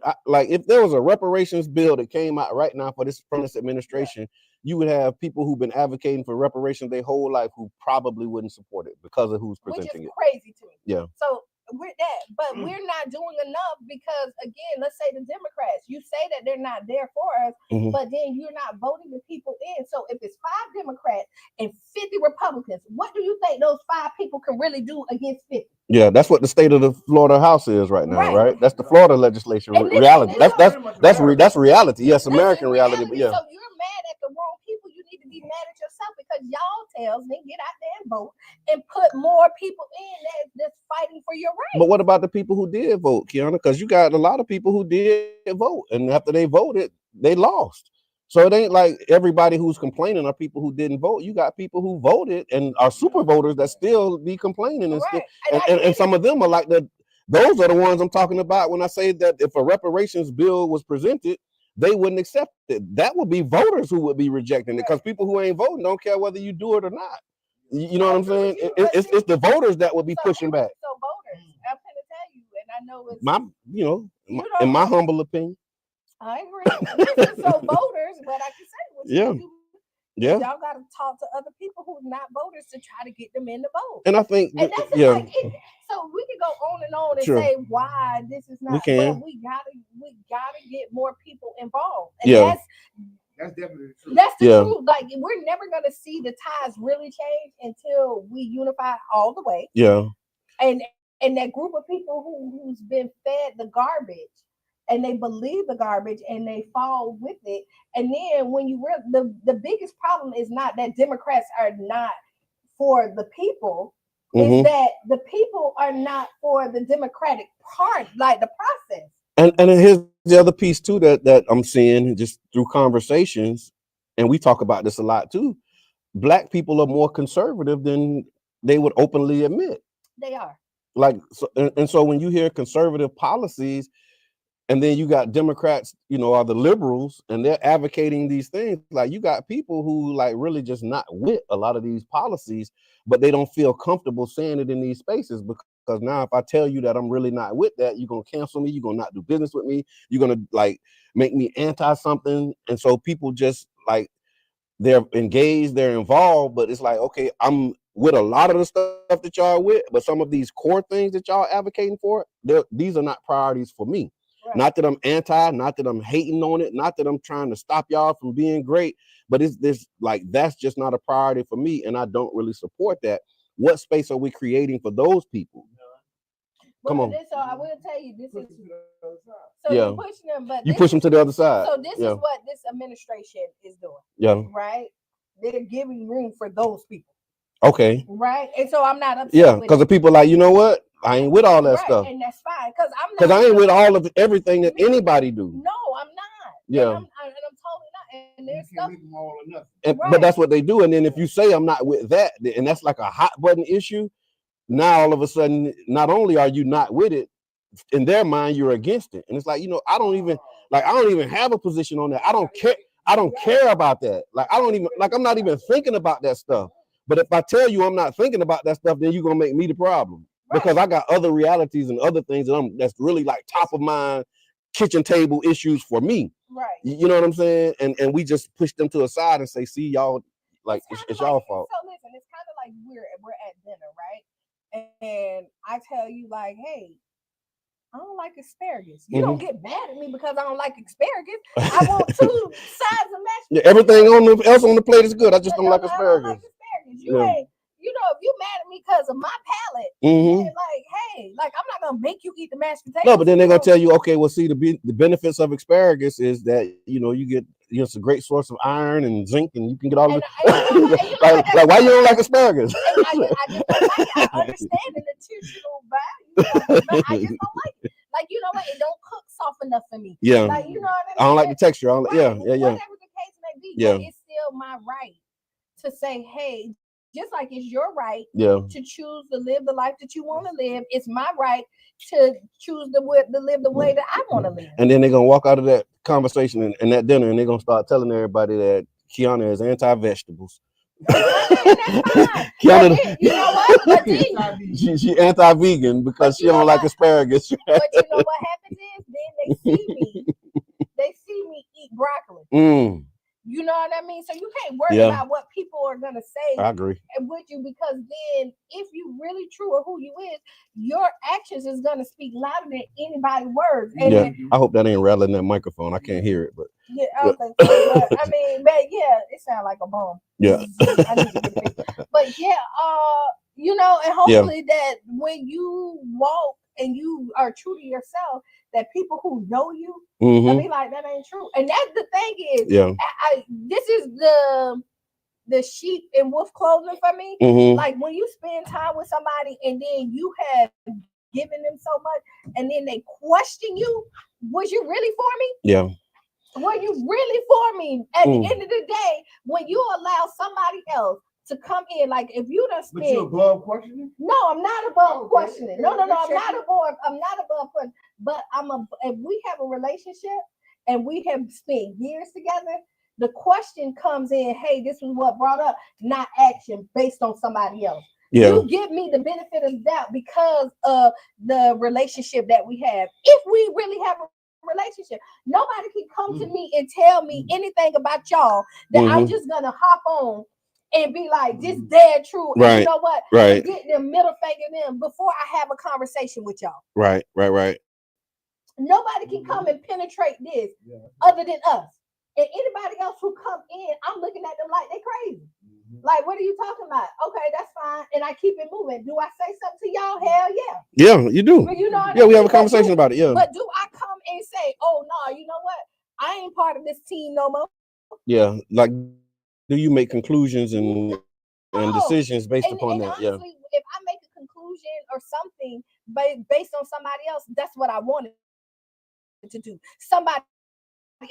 if there was a reparations bill that came out right now from this administration, you would have people who've been advocating for reparations their whole life who probably wouldn't support it because of who's presenting it. Which is crazy to me. Yeah. So but we're not doing enough, because again, let's say the Democrats, you say that they're not there for us, but then you're not voting the people in. So if it's 5 Democrats and 50 Republicans, what do you think those 5 people can really do against 50? Yeah, that's what the state of the Florida House is right now, right? That's the Florida legislature reality. That's reality. Yes, American reality. But yeah. So you're mad at the wrong people. You need to be mad at yourself, because y'all tells me get out there and vote and put more people in that's fighting for your rights. But what about the people who did vote, Kiana? Because you got a lot of people who did vote, and after they voted, they lost. So it ain't like everybody who's complaining are people who didn't vote. You got people who voted and are super voters that still be complaining, and some of them are like those are the ones I'm talking about when I say that if a reparations bill was presented, they wouldn't accept it. That would be voters who would be rejecting it, because people who ain't voting don't care whether you do it or not. You know what I'm saying? It's the voters that would be pushing back. So voters, I'm gonna tell you, and I know it's in my humble opinion. I agree. So voters, but I can say what you do. Yeah. Y'all got to talk to other people who are not voters to try to get them in the vote. And I think, so we can go on and on and say why this is not. We can. But we gotta get more people involved. And that's definitely true. That's the truth. Like we're never gonna see the tides really change until we unify all the way. Yeah. And that group of people who's been fed the garbage, and they believe the garbage and they fall with it. And then when you the biggest problem is not that Democrats are not for the people, is that the people are not for the Democratic part, like the process. And here's the other piece too that I'm seeing just through conversations and we talk about this a lot too, Black people are more conservative than they would openly admit. They are. Like, so, and so when you hear conservative policies, and then you got Democrats, are the liberals, and they're advocating these things. Like, you got people who like really just not with a lot of these policies, but they don't feel comfortable saying it in these spaces, because now if I tell you that I'm really not with that, you're gonna cancel me, you're gonna not do business with me, you're gonna like make me anti something. And so people just like, they're engaged, they're involved, but it's like, okay, I'm with a lot of the stuff that y'all are with, but some of these core things that y'all are advocating for, these are not priorities for me. Right. Not that I'm anti, not that I'm hating on it, not that I'm trying to stop y'all from being great, but it's this, like, that's just not a priority for me, and I don't really support that. What space are we creating for those people? Come on. So I will tell you, this is so Yeah. you're pushing them, but you push them to the other side. So this is what this administration is doing. Yeah. Right? They're giving room for those people. Okay. Right? And so I'm not upset. Yeah, because the people like, you know what? I ain't with all that stuff. And that's fine. Because I ain't with all of everything that anybody do. No, I'm not. Yeah. And I'm totally not. And there's stuff. All or nothing. But that's what they do. And then if you say I'm not with that, and that's like a hot button issue, now all of a sudden, not only are you not with it, in their mind, you're against it. And it's like, I don't even have a position on that. I don't care. I don't care about that. Like, I'm not even thinking about that stuff. But if I tell you I'm not thinking about that stuff, then you're going to make me the problem. Right. Because I got other realities and other things that's really like top of mind kitchen table issues for me. Right. You know what I'm saying? And we just push them to a side and say, see, y'all, like, it's y'all fault. So listen, it's kind of like we're at dinner, right? And I tell you, like, hey, I don't like asparagus. You don't get mad at me because I don't like asparagus. I want 2 sides of mashed potatoes. Everything else on the plate is good. I just don't like asparagus. I don't like asparagus. You ain't, if you mad at me because of my palate, then like, hey, like, I'm not gonna make you eat the mashed potatoes. No, but then they're gonna tell you, okay, well, see, the benefits of asparagus is that you get it's a great source of iron and zinc, and you can get all of it. Like, why you don't like asparagus? I just don't like it. I understand the nutritional value, but I just don't like it. Like, you know what? It don't cook soft enough for me. Yeah. Like, you know what I mean? I don't like the texture. Yeah. Whatever the case may be, but it's still my right to say, hey, just like it's your right to choose to live the life that you want to live, it's my right to choose to live the way that I want to live. And then they're gonna walk out of that conversation and that dinner, and they're gonna start telling everybody that Kiana is anti-vegetables. Kiana, you know what? But then, she anti-vegan because she don't like asparagus. But you know what happens is then they see me eat broccoli. You know what I mean? So you can't worry about what people are gonna say. I agree. With you, because then if you really true of who you is, your actions is gonna speak louder than anybody's words. And I hope that ain't rattling that microphone. I can't hear it, but I don't think so. But, I mean, but it sounds like a bomb. Yeah. I need to get it. But and hopefully that when you walk and you are true to yourself, that people who know you will be like, that ain't true. And that's the thing is, this is the sheep in wolf clothing for me. Like, when you spend time with somebody and then you have given them so much and then they question you, was you really for me? Yeah. Were you really for me? At the end of the day, when you allow somebody else to come in, like, if you done spend, but you're above questioning? No, I'm not above questioning. No, I'm not above questioning. But if we have a relationship and we have spent years together, the question comes in, hey, this was what brought up, not action based on somebody else. Yeah. You give me the benefit of the doubt because of the relationship that we have. If we really have a relationship, nobody can come to me and tell me anything about y'all that I'm just gonna hop on and be like, this dead true. And right. You know what? Right. Get them middle finger them before I have a conversation with y'all. Right. Nobody can come and penetrate this other than us. And anybody else who come in, I'm looking at them like they crazy. Like, what are you talking about? Okay, that's fine. And I keep it moving. Do I say something to y'all? Hell yeah. Yeah, you do. But you know we have a conversation about it. Yeah. But do I come and say, oh no, you know what? I ain't part of this team no more. Yeah. Like, do you make conclusions and decisions based upon that? Honestly, if I make a conclusion or something based on somebody else, that's what I wanted to do. Somebody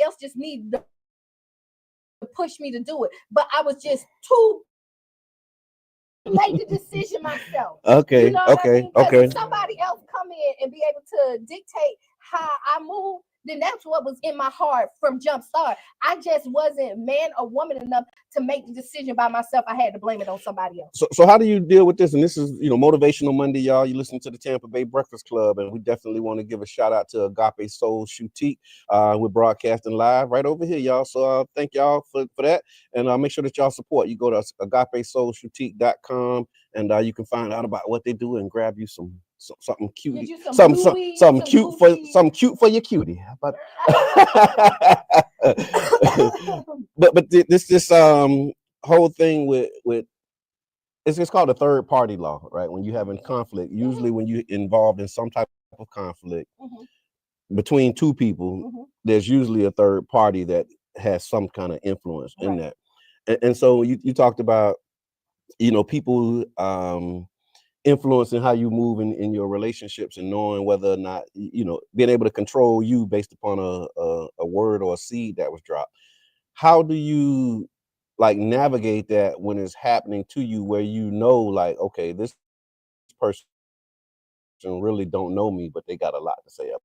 else just needs to push me to do it. But I was just too make the decision myself. Okay, You know what I mean? Because okay. if somebody else come in and be able to dictate how I move, then that's what was in my heart from jump start. I just wasn't man or woman enough to make the decision by myself. I had to blame it on somebody else. So how do you deal with this? And this is, Motivational Monday, y'all. You listen to the Tampa Bay Breakfast Club, and we definitely want to give a shout out to Agape Soul Shoutique. We're broadcasting live right over here, y'all. So thank y'all for that. And make sure that y'all support. You go to agapesoulshoutique.com, and you can find out about what they do and grab you something cute, Get you some something Louis, something some cute Gucci. something cute for your cutie. But but this whole thing with it's just called a third party law, right? When you having conflict, usually when you involved in some type of conflict between two people, there's usually a third party that has some kind of influence in that. And so you talked about, people influencing how you move in your relationships and knowing whether or not, being able to control you based upon a word or a seed that was dropped. How do you like navigate that when it's happening to you, where like, okay, this person really don't know me, but they got a lot to say about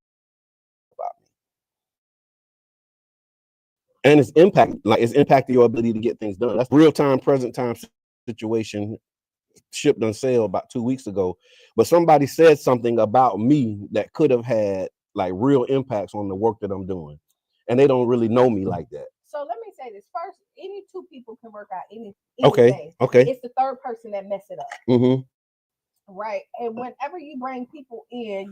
me, and it's impacting your ability to get things done. That's real time, present time situation. Ship done sailed about 2 weeks ago, but somebody said something about me that could have had like real impacts on the work that I'm doing, and they don't really know me like that. So let me say this first: any two people can work out anything. Okay. It's the third person that mess it up. Mm-hmm. Right. And whenever you bring people in,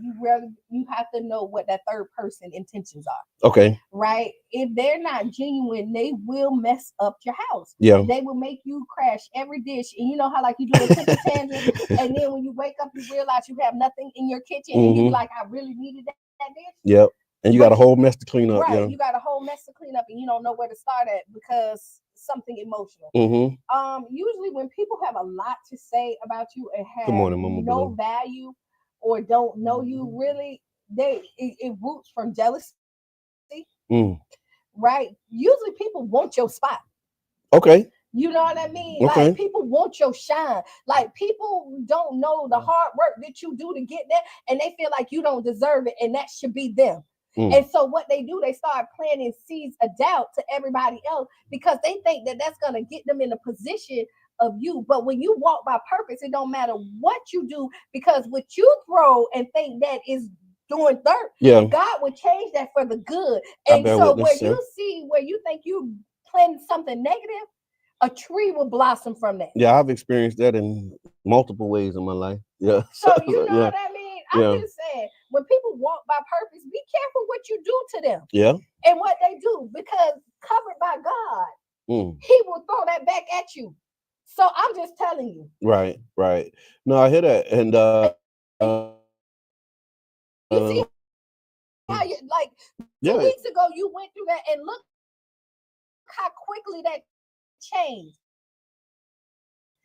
you have to know what that third person intentions are. Okay. Right. If they're not genuine, they will mess up your house. Yeah. They will make you crash every dish. And you know how like you do a temper tantrum, and then when you wake up, you realize you have nothing in your kitchen, and you be like, I really needed that dish. Yep. And you got a whole mess to clean up. Right. Yeah. You got a whole mess to clean up, and you don't know where to start at because something emotional. Usually when people have a lot to say about you and have no value or don't know you really, it roots from jealousy. Right? Usually people want your spot. Okay. You know what I mean? Okay. Like people want your shine. Like people don't know the hard work that you do to get there, and they feel like you don't deserve it, and that should be them. And so what they do, they start planting seeds of doubt to everybody else because they think that that's going to get them in a position of you. But when you walk by purpose, it don't matter what you do, because what you throw and think that is doing dirt, God would change that for the good. And so where you think you planting something negative, a tree will blossom from that. Yeah, I've experienced that in multiple ways in my life. Yeah. So you know what I mean? I'm just saying, when people walk by purpose, be careful what you do to them. Yeah. And what they do, because covered by God, He will throw that back at you. So I'm just telling you. Right. No, I hear that. And you see how you like 2 weeks ago you went through that, and look how quickly that changed.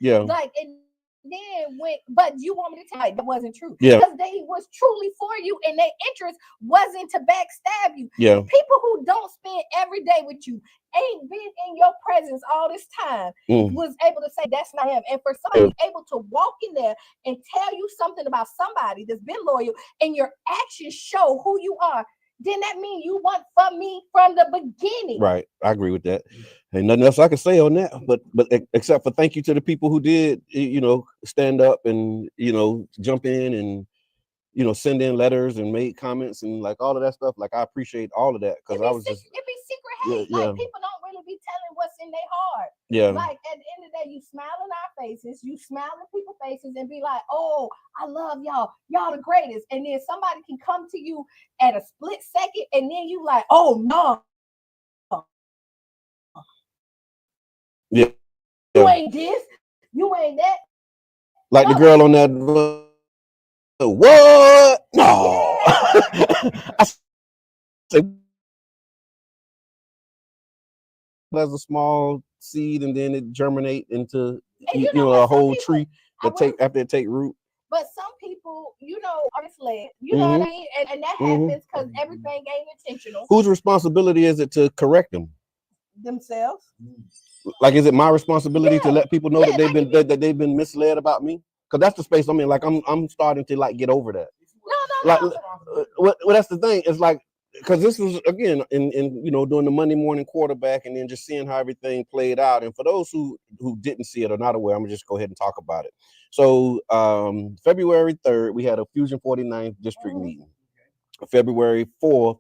Yeah. Like, and then but you want me to tell you that wasn't true. Yeah. Because they was truly for you, and their interest wasn't to backstab you. Yeah. People who don't spend every day with you, ain't been in your presence all this time, was able to say that's not him. And for somebody able to walk in there and tell you something about somebody that's been loyal, and your actions show who you are, then that means you want for me from the beginning. Right. I agree with that. Ain't nothing else I can say on that, but except for thank you to the people who did, stand up and, jump in and, send in letters and make comments and like all of that stuff. Like I appreciate all of that, because I was just, it be secret hate. Like people don't really be telling what's in their heart. Yeah. Like at the end of the day, you smile in our faces, you smile in people's faces and be like, oh, I love y'all. Y'all the greatest. And then somebody can come to you at a split second, and then you like, oh no. Yeah. You ain't this, you ain't that. Like the girl on that. What? No. I said, as a small seed, and then it germinate into a whole tree after it take root. But some people, honestly, know what I mean? And that happens because everything ain't intentional. Whose responsibility is it to correct them? themselves. Like, is it my responsibility to let people know Yeah, that they've been that they've been misled about me? Because that's the space I'm in. Like, I'm starting to like get over that. Like, what that's the thing. It's like, because this was again in doing the Monday morning quarterback and then just seeing how everything played out. And for those who didn't see it or not aware, I'm gonna just go ahead and talk about it. So February 3rd, we had a Fusion 49th district meeting. February 4th,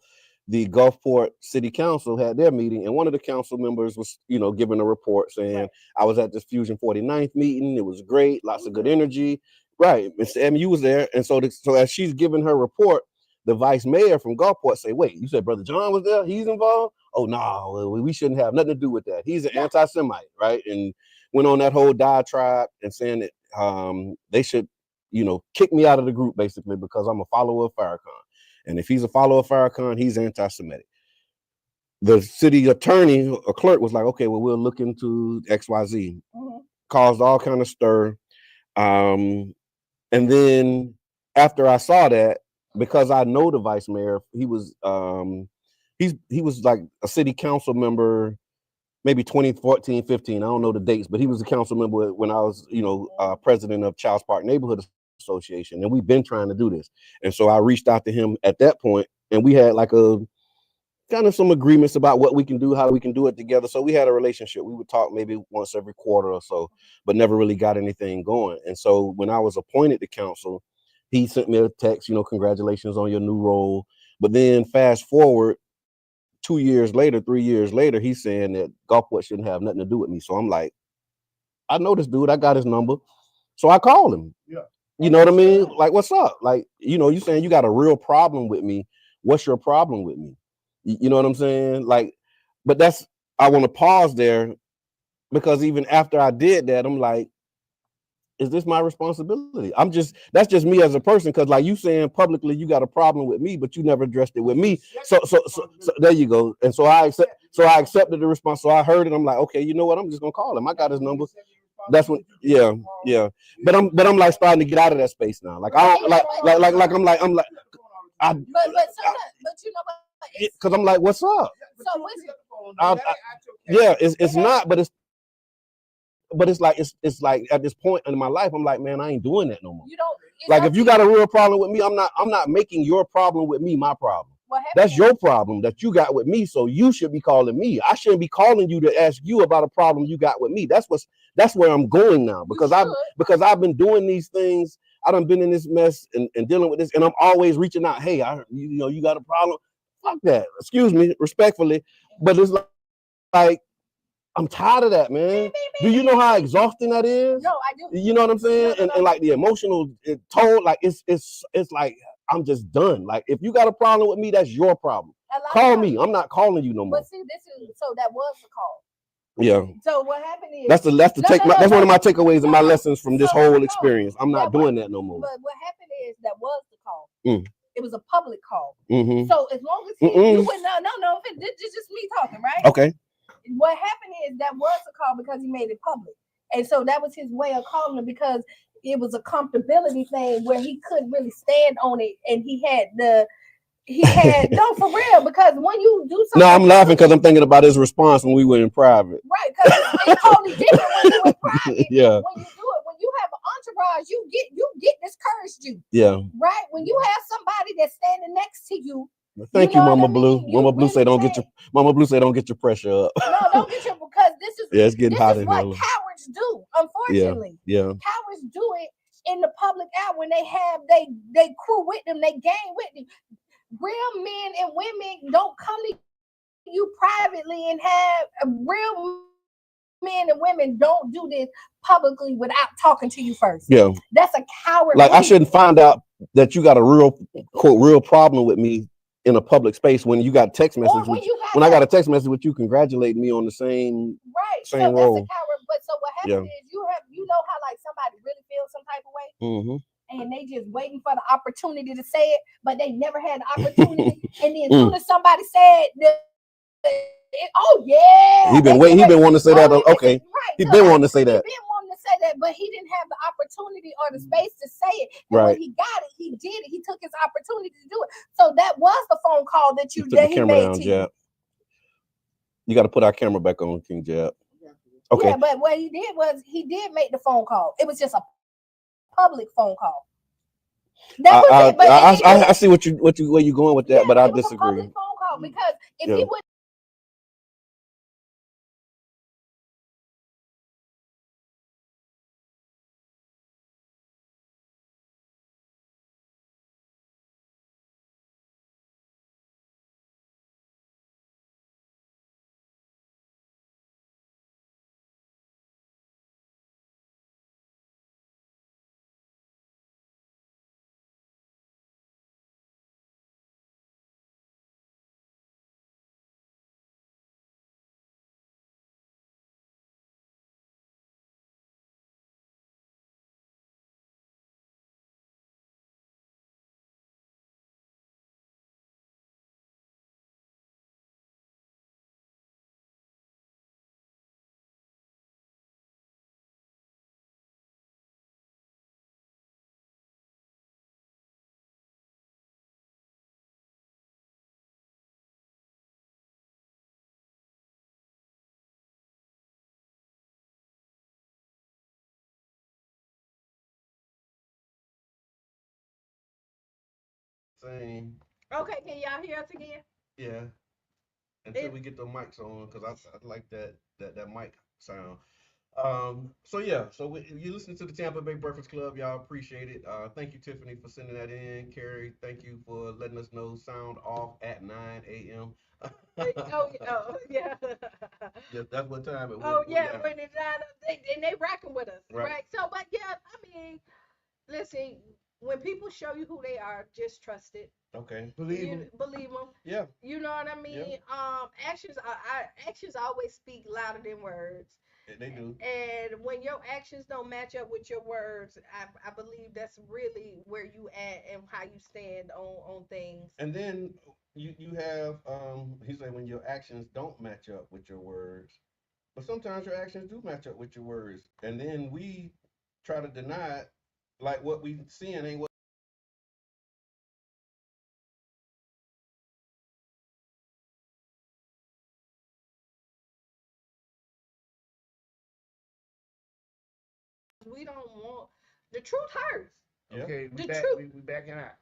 the Gulfport City Council had their meeting, and one of the council members was, giving a report saying, I was at this Fusion 49th meeting. It was great, lots of good energy. Right, Mr. MU was there, and so as she's giving her report, the vice mayor from Gulfport say, "Wait, you said Brother John was there? He's involved? Oh no, we shouldn't have nothing to do with that. He's an anti-Semite, right?" And went on that whole diatribe and saying that they should, kick me out of the group basically because I'm a follower of Farrakhan. And if he's a follower of Farrakhan, he's anti-Semitic. The city attorney or clerk was like, okay, well, we'll look into XYZ. Caused all kind of stir. And then after I saw that, because I know the vice mayor, he was like a city council member, maybe 2014, 15. I don't know the dates, but he was a council member when I was, president of Childs Park Neighborhood Association, and we've been trying to do this. And so I reached out to him at that point, and we had like a kind of some agreements about what we can do, how we can do it together. So we had a relationship. We would talk maybe once every quarter or so, but never really got anything going. And so when I was appointed to council, he sent me a text, congratulations on your new role. But then fast forward 2 years later, 3 years later, he's saying that Gulfport shouldn't have nothing to do with me. So I'm like, I know this dude, I got his number. So I called him. Yeah. You know what I mean? Like, what's up? Like, you saying you got a real problem with me. What's your problem with me? You know what I'm saying? Like, but I want to pause there because even after I did that, I'm like, is this my responsibility? That's just me as a person. Because like you saying publicly, you got a problem with me, but you never addressed it with me. So there you go. And so I accepted the response. So I heard it. I'm like, okay, you know what? I'm just gonna call him. I got his number. That's when, yeah. But I'm like starting to get out of that space now. Like I don't I'm like but you know what? Because I'm like, what's up? So what's it's not, but it's like at this point in my life, I'm like, man, I ain't doing that no more. You don't like if you got a real problem with me, I'm not making your problem with me my problem. That's your problem that you got with me. So you should be calling me. I shouldn't be calling you to ask you about a problem you got with me. That's where I'm going now because I've been doing these things. I done been in this mess and dealing with this, and I'm always reaching out. Hey, you got a problem? Fuck that. Excuse me, respectfully, but it's like I'm tired of that, man. Do you know how exhausting that is? No, I do. You know what I'm saying? And like the emotional toll, like it's like I'm just done. Like if you got a problem with me, that's your problem. Call me. I'm not calling you no more. But see, so that was the call. Yeah. So what happened is that's one of my takeaways and my lessons from this whole experience. I'm not doing that no more. But what happened is that was the call. It was a public call. Mm-hmm. So as long as you would no, this is just me talking, right? Okay. What happened is that was a call because he made it public, and so that was his way of calling it because it was a comfortability thing where he couldn't really stand on it, and he had no, for real, because when you do something. No, I'm laughing because I'm thinking about his response when we were in private. Right, because it's totally different when you're in private. Yeah. When you do it, when you have an entourage, you get discouraged. Yeah. Right. When you have somebody that's standing next to you. Thank you, Mama Blue. Mama Blue say don't get your pressure up. No, don't get your because this is it's getting hot in what here. cowards do. Unfortunately, yeah. Cowards do it in the public out when they have they crew with them, they gang with them. Real men and women don't come to you privately and have real men and women don't do this publicly without talking to you first. Yeah, that's a coward. Like I shouldn't find out that you got a real problem with me in a public space when you got text message when I got a text message with you congratulating me on the same same role. That's a coward. But so what happens is you know how like somebody really feels some type of way. Mm-hmm. And they just waiting for the opportunity to say it, but they never had the opportunity. And then as soon as somebody said, "Oh yeah," he been wanting to say that. Okay, he been wanting to say that. He been wanting to say that, but he didn't have the opportunity or the space to say it. And when he got it, he did it. He took his opportunity to do it. So that was the phone call that he made to you. You got to put our camera back on, King Jab. Okay. Yeah, but what he did was he did make the phone call. It was just a public phone call. That was it. But I see where you going with that, yeah, but I it was a disagree. public phone call because if Yeah. he would Same. okay, can y'all hear us again? Yeah. Until we get the mics on, because I like that mic sound. So yeah, so you listen to the Tampa Bay Breakfast Club, y'all appreciate it. Thank you, Tiffany, for sending that in. Carrie, thank you for letting us know sound off at 9 a.m. Oh yeah. That's what time it Oh went yeah, down. when it's not, and they rocking with us, Right. right? So, but yeah, I mean, listen, when people show you who they are, just trust it. Okay. Believe You them. believe them. Yeah. You know what I Yeah. mean? Actions always speak louder than words. They do. And when your actions don't match up with your words, I believe that's really where you at and how you stand on things. And then you have he said when your actions don't match up with your words, but sometimes your actions do match up with your words, and then we try to deny it, like what we seeing ain't what. We don't want the truth hurts. Yeah. Okay, The truth, we backing out.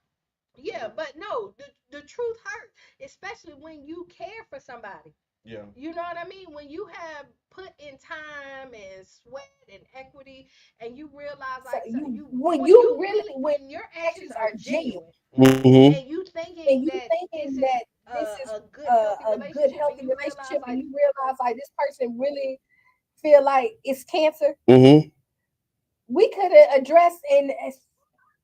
yeah, but no, the truth hurts, especially when you care for somebody. Yeah. You know what I mean? When you have put in time and sweat and equity, and you realize like so you when you really when your actions are genuine, Mm-hmm. and you thinking that this is a good healthy relationship, and you realize like this person really feel like it's cancer, Mm-hmm. we could have addressed and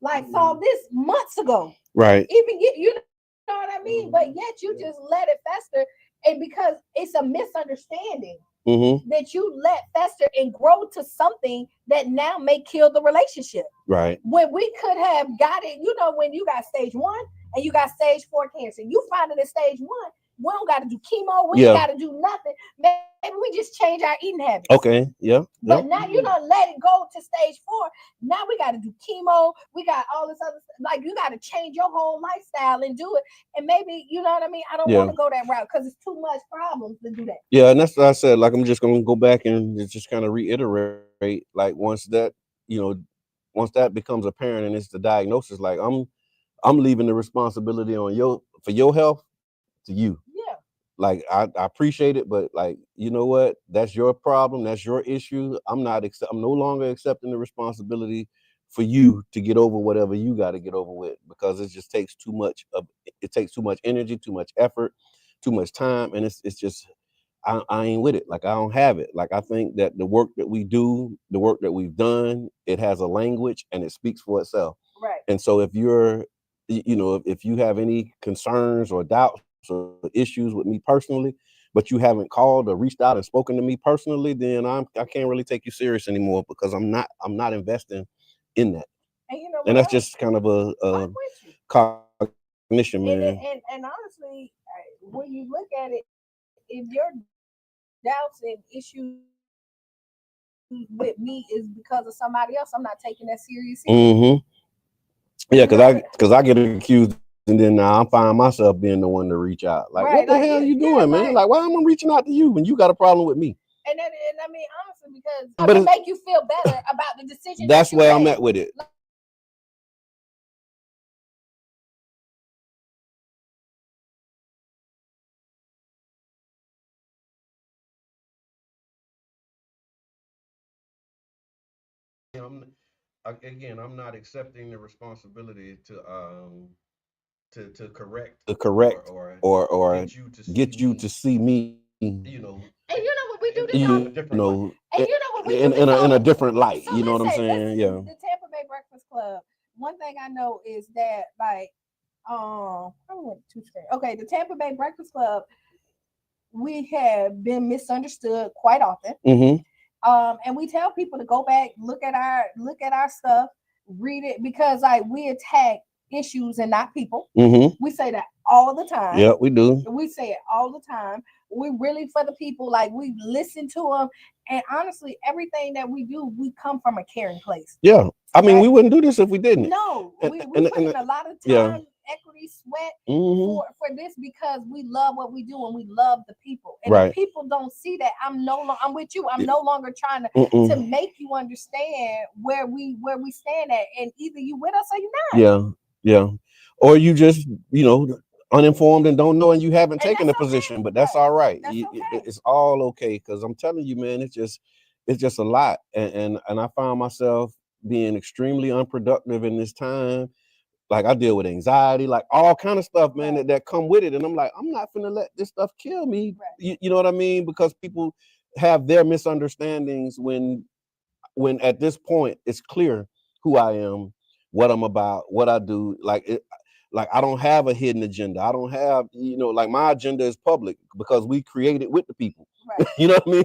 like solved this months ago. Right. Even you know what I mean? But yet you just let it fester, and because it's a misunderstanding Mm-hmm. that you let fester and grow to something that now may kill the relationship. Right. When we could have got it, you know, when you got stage 1 and you got stage 4 cancer, you find it at stage 1. We don't got to do chemo. We ain't Yeah. got to do nothing. Maybe we just change our eating habits. Okay. Yeah. But Yeah. now you don't let it go to stage 4. Now we got to do chemo. We got all this other stuff. Like you got to change your whole lifestyle and do it. And maybe you know what I mean. I don't Yeah. want to go that route because it's too much problems to do that. Yeah, and that's what I said. Like I'm just gonna go back and just kind of reiterate. Like once that becomes apparent and it's the diagnosis, like I'm leaving the responsibility on for your health to you. Yeah. Like I appreciate it, but like you know what? That's your problem. That's your issue. I'm no longer accepting the responsibility for you to get over whatever you got to get over with because it just takes too much of it takes too much energy, too much effort, too much time, and it's just I ain't with it. Like I don't have it. Like I think that the work that we do, the work that we've done, it has a language and it speaks for itself. Right. And so if if you have any concerns or doubts or issues with me personally, but you haven't called or reached out and spoken to me personally, then I can't really take you serious anymore because I'm not investing in that. And you know And what that's else? just kind of a I'm with you. cognition, man. And honestly, when you look at it, if your doubts and issues with me is because of somebody else, I'm not taking that serious either. Mm-hmm. You Yeah, know, because I get accused and then now I'm finding myself being the one to reach out. Like, what Right, the like hell you, you yeah, doing, man? Like, why am I reaching out to you when you got a problem with me? and I mean honestly, because But to make you feel better about the decision that's that you where I'm made. at with it. Like, I'm not accepting the responsibility to correct To correct or or get you to see get you me, to see me, you know, and you know what we do in, this you on, in a different light. and you know what we do in this in on. a different light. So You know what I'm listen, saying? Yeah. the Tampa Bay Breakfast Club. One thing I know is that like I went too straight. Okay, the Tampa Bay Breakfast Club, we have been misunderstood quite often. Mm-hmm. And we tell people to go back, look at our stuff, read it, because like we attack issues and not people. Mm-hmm. We say that all the time. Yeah, we do. We say it all the time. We really for the people. Like we listen to them, and honestly, everything that we do, we come from a caring place. Yeah. I mean, we Right? wouldn't do this if we didn't. No, And we put in a lot of yeah. time, equity, sweat Mm-hmm. for this because we love what we do and we love the people. And Right. if people don't see that, I'm with you. I'm no longer trying Mm-mm. to make you understand where we stand at, and either you with us or you not. Yeah. Yeah. Or you just, uninformed and don't know, and you haven't And taken that's a position, okay. but that's Right. all right. That's okay. It's all okay because I'm telling you, man, it's just a lot, and I found myself being extremely unproductive in this time. Like I deal with anxiety, like all kind of stuff, man, Right. that come with it, and I'm like, I'm not gonna let this stuff kill me. Right. You know what I mean? Because people have their misunderstandings when at this point it's clear who I am, what I'm about, what I do. Like I don't have a hidden agenda. I don't have, like my agenda is public because we created with the people. Right. You know what I mean?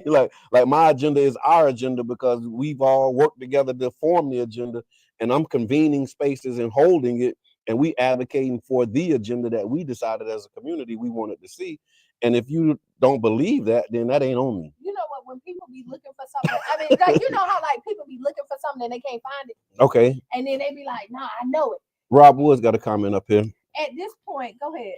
Like my agenda is our agenda because we've all worked together to form the agenda, and I'm convening spaces and holding it, and we advocating for the agenda that we decided as a community we wanted to see. And if you don't believe that, then that ain't on me. You know what? When people be looking for something, I mean, like you know how like people be looking for something and they can't find it, Okay. and then they be like, "Nah, I know it." Rob Woods got a comment up here. At this point, go ahead.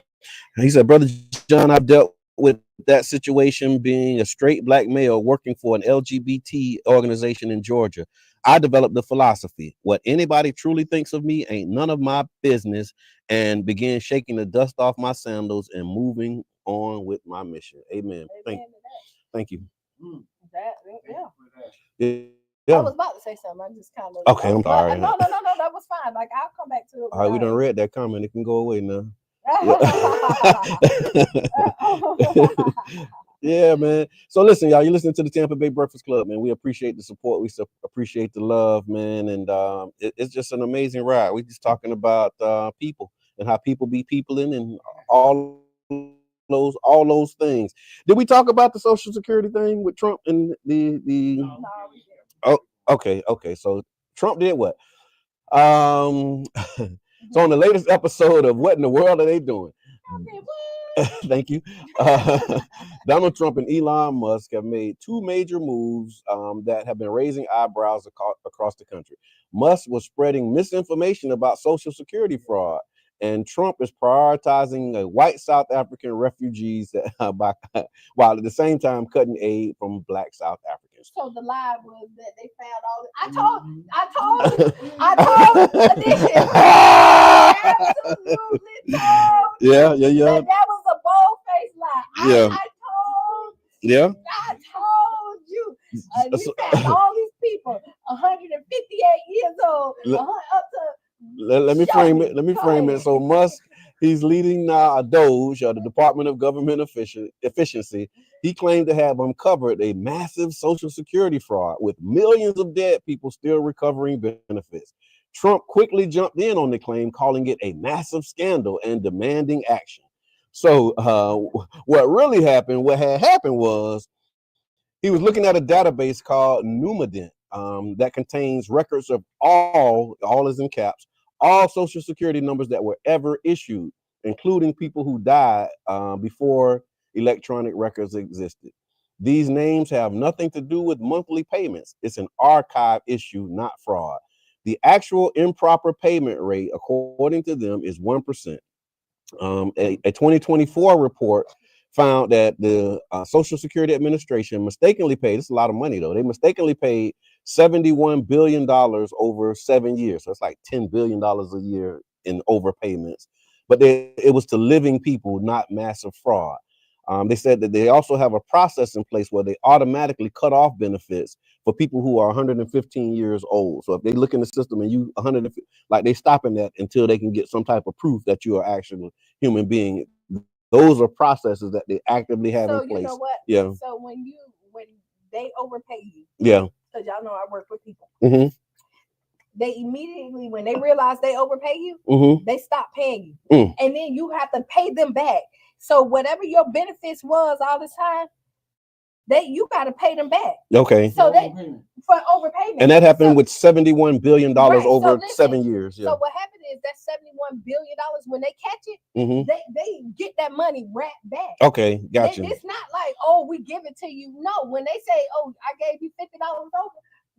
He said, Brother John, I've dealt with that situation being a straight black male working for an LGBT organization in Georgia. I developed the philosophy: what anybody truly thinks of me ain't none of my business, and began shaking the dust off my sandals and moving on with my mission. Amen. Amen to that. Thank you. That yeah. Yeah. I was about to say something. I just kind of Okay, I'm sorry. no. That was fine. Like I'll come back to it. All right, we done read that comment. It can go away now. Yeah. Yeah, man. So listen, y'all, you're listening to the Tampa Bay Breakfast Club, man. We appreciate the support. We appreciate the love, man. And it's just an amazing ride. We're just talking about people and how people be peopling and all those things. Did we talk about the Social Security thing with Trump and the No, oh, okay. So Trump did what? Um so on the latest episode of What in the World Are They Doing? Thank you. Donald Trump and Elon Musk have made two major moves that have been raising eyebrows across the country. Musk was spreading misinformation about Social Security fraud, and Trump is prioritizing white South African refugees while at the same time cutting aid from Black South Africans. So the lie was that they found all. I told Edition. Absolutely told. Yeah. That was a bold faced lie. Yeah. I told you. We found all these people, 158 years old, up to. Let me frame it. Let me frame it. So Musk, he's leading now a Doge, or the Department of Government Efficiency. He claimed to have uncovered a massive Social Security fraud with millions of dead people still recovering benefits. Trump quickly jumped in on the claim, calling it a massive scandal and demanding action. So what had happened was he was looking at a database called Numadent that contains records of all is in caps, all Social Security numbers that were ever issued, including people who died before electronic records existed. These names have nothing to do with monthly payments. It's an archive issue, not fraud. The actual improper payment rate, according to them, is 1%. A 2024 report found that the Social Security Administration mistakenly paid, it's a lot of money though, they mistakenly paid $71 billion over 7 years. So it's like $10 billion a year in overpayments. But it was to living people, not massive fraud. They said that they also have a process in place where they automatically cut off benefits for people who are 115 years old. So if they look in the system and you 150, like they stopping that until they can get some type of proof that you are actually a human being. Those are processes that they actively have So in place. you know what? Yeah. So when they overpay you, Yeah. because y'all know I work with people. Mm-hmm. They immediately, when they realize they overpay you, Mm-hmm. they stop paying you, and then you have to pay them back. So whatever your benefits was all this time, you got to pay them back. Okay. So for overpayment, and that happened with $71 billion over 7 years. Yeah. So what happened is that $71 billion, when they catch it, Mm-hmm. they get that money right back. Okay, gotcha. It's not like, oh, we give it to you. No, when they say, oh, I gave you $50 over,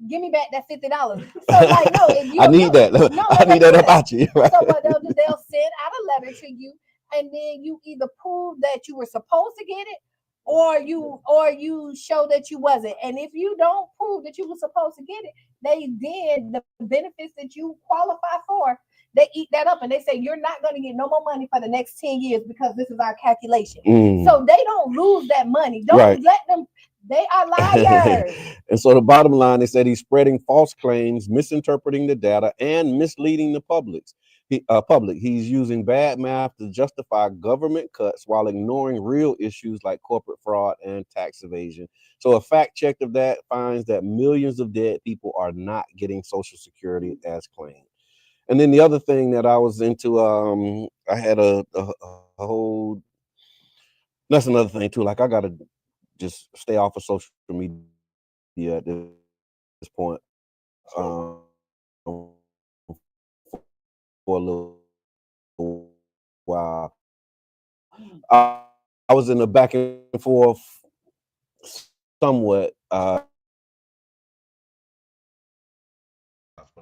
give me back that $50. So like, no, if you I need that. I need that about you. Right? So what they'll do, they'll send out a letter to you, and then you either prove that you were supposed to get it, or you show that you wasn't. And if you don't prove that you were supposed to get it, the benefits that you qualify for, they eat that up, and they say you're not going to get no more money for the next 10 years because this is our calculation. So they don't lose that money. Don't let them. They are liars. And so the bottom line, they said he's spreading false claims, misinterpreting the data, and misleading the public. He's using bad math to justify government cuts while ignoring real issues like corporate fraud and tax evasion. So a fact check of that finds that millions of dead people are not getting Social Security as claimed. And then the other thing that I was into, I had a whole, that's another thing too. Like I got to just stay off of social media at this point for a little while. I was in a back and forth somewhat. But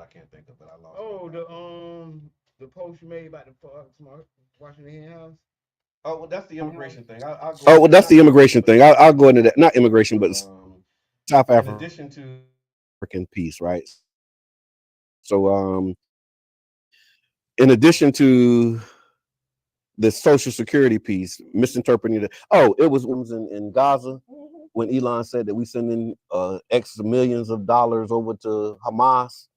I can't think of it. I lost. Oh, the post you made about the smart Washington House. Oh, well, that's the immigration thing. I'll go Oh, into well, that. that's the immigration thing. I'll go into that. Not immigration, but South in African addition to piece, right? So, in addition to the Social Security piece, misinterpreting it. Oh, it was in Gaza when Elon said that we sending X millions of dollars over to Hamas.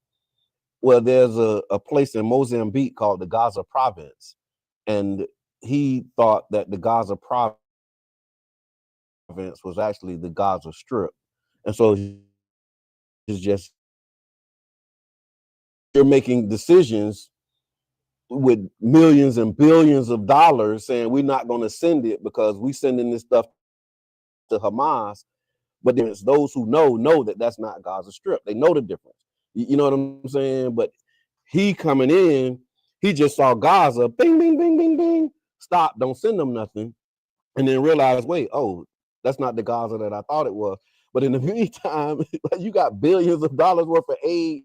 Well, there's a place in Mozambique called the Gaza province, and he thought that the Gaza province was actually the Gaza Strip, and so it's just you're making decisions with millions and billions of dollars saying we're not going to send it because we sending this stuff to Hamas. But then it's those who know that that's not Gaza Strip. They know the difference. You know what I'm saying? But he coming in, he just saw Gaza, bing, bing, bing, bing, bing. Stop, don't send them nothing. And then realize, wait, oh, that's not the Gaza that I thought it was. But in the meantime, you got billions of dollars worth of aid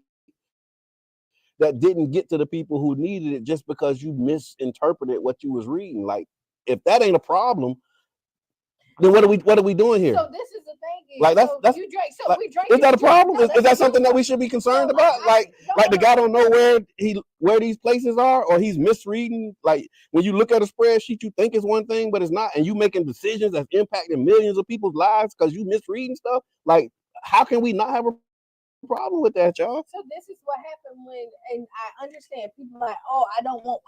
that didn't get to the people who needed it just because you misinterpreted what you was reading. Like, if that ain't a problem, then what are we doing here? So this is the thing. Like that's you drink. So like, we drink. Is that a problem? No, is that something that we should be concerned about? Like the guy don't know where these places are, or he's misreading. Like when you look at a spreadsheet, you think it's one thing, but it's not, and you making decisions that's impacting millions of people's lives because you misreading stuff. Like, how can we not have a problem with that, y'all? So this is what happened and I understand people like, oh, I don't want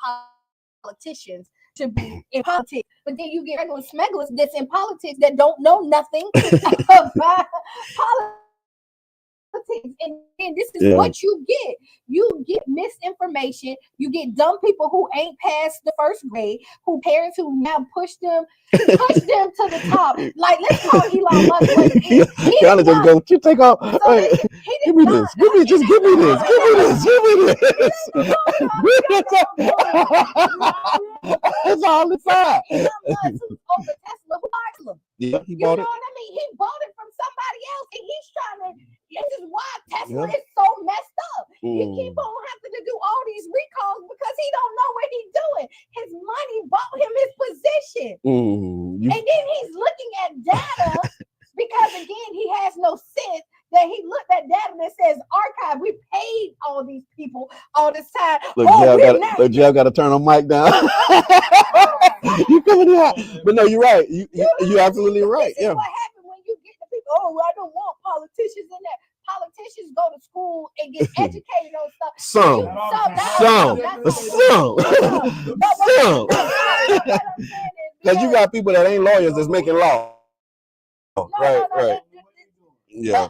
politicians to be in politics, but then you get regular smugglers that's in politics that don't know nothing about politics, and then this is what you get. You get misinformation. You get dumb people who ain't passed the first grade, who parents who now push them to the top. Like, let's call Elon Musk what it is. He Kind of just go, you take off. So listen, give me this. Give me this. Give me this. That's all inside. Elon Musk, who's over Tesla, who bought them? Yeah, he You bought know it. what I mean? He bought it from somebody else, and he's trying to. This is why Tesla is so messed up. He keep on having to do all these recalls because he don't know what he's doing. His money bought him his position. And then he's looking at data because again, he has no sense that he looked at data that says archive. We paid all these people all this time. Look, Jeff got to turn on mic down. You coming out? But no, you're right. You're absolutely right. This is what happened when you get the people. Oh, I don't want politicians in there. Politicians go to school and get educated on stuff. Some. Because you got people that ain't lawyers that's making law. Right. Yeah.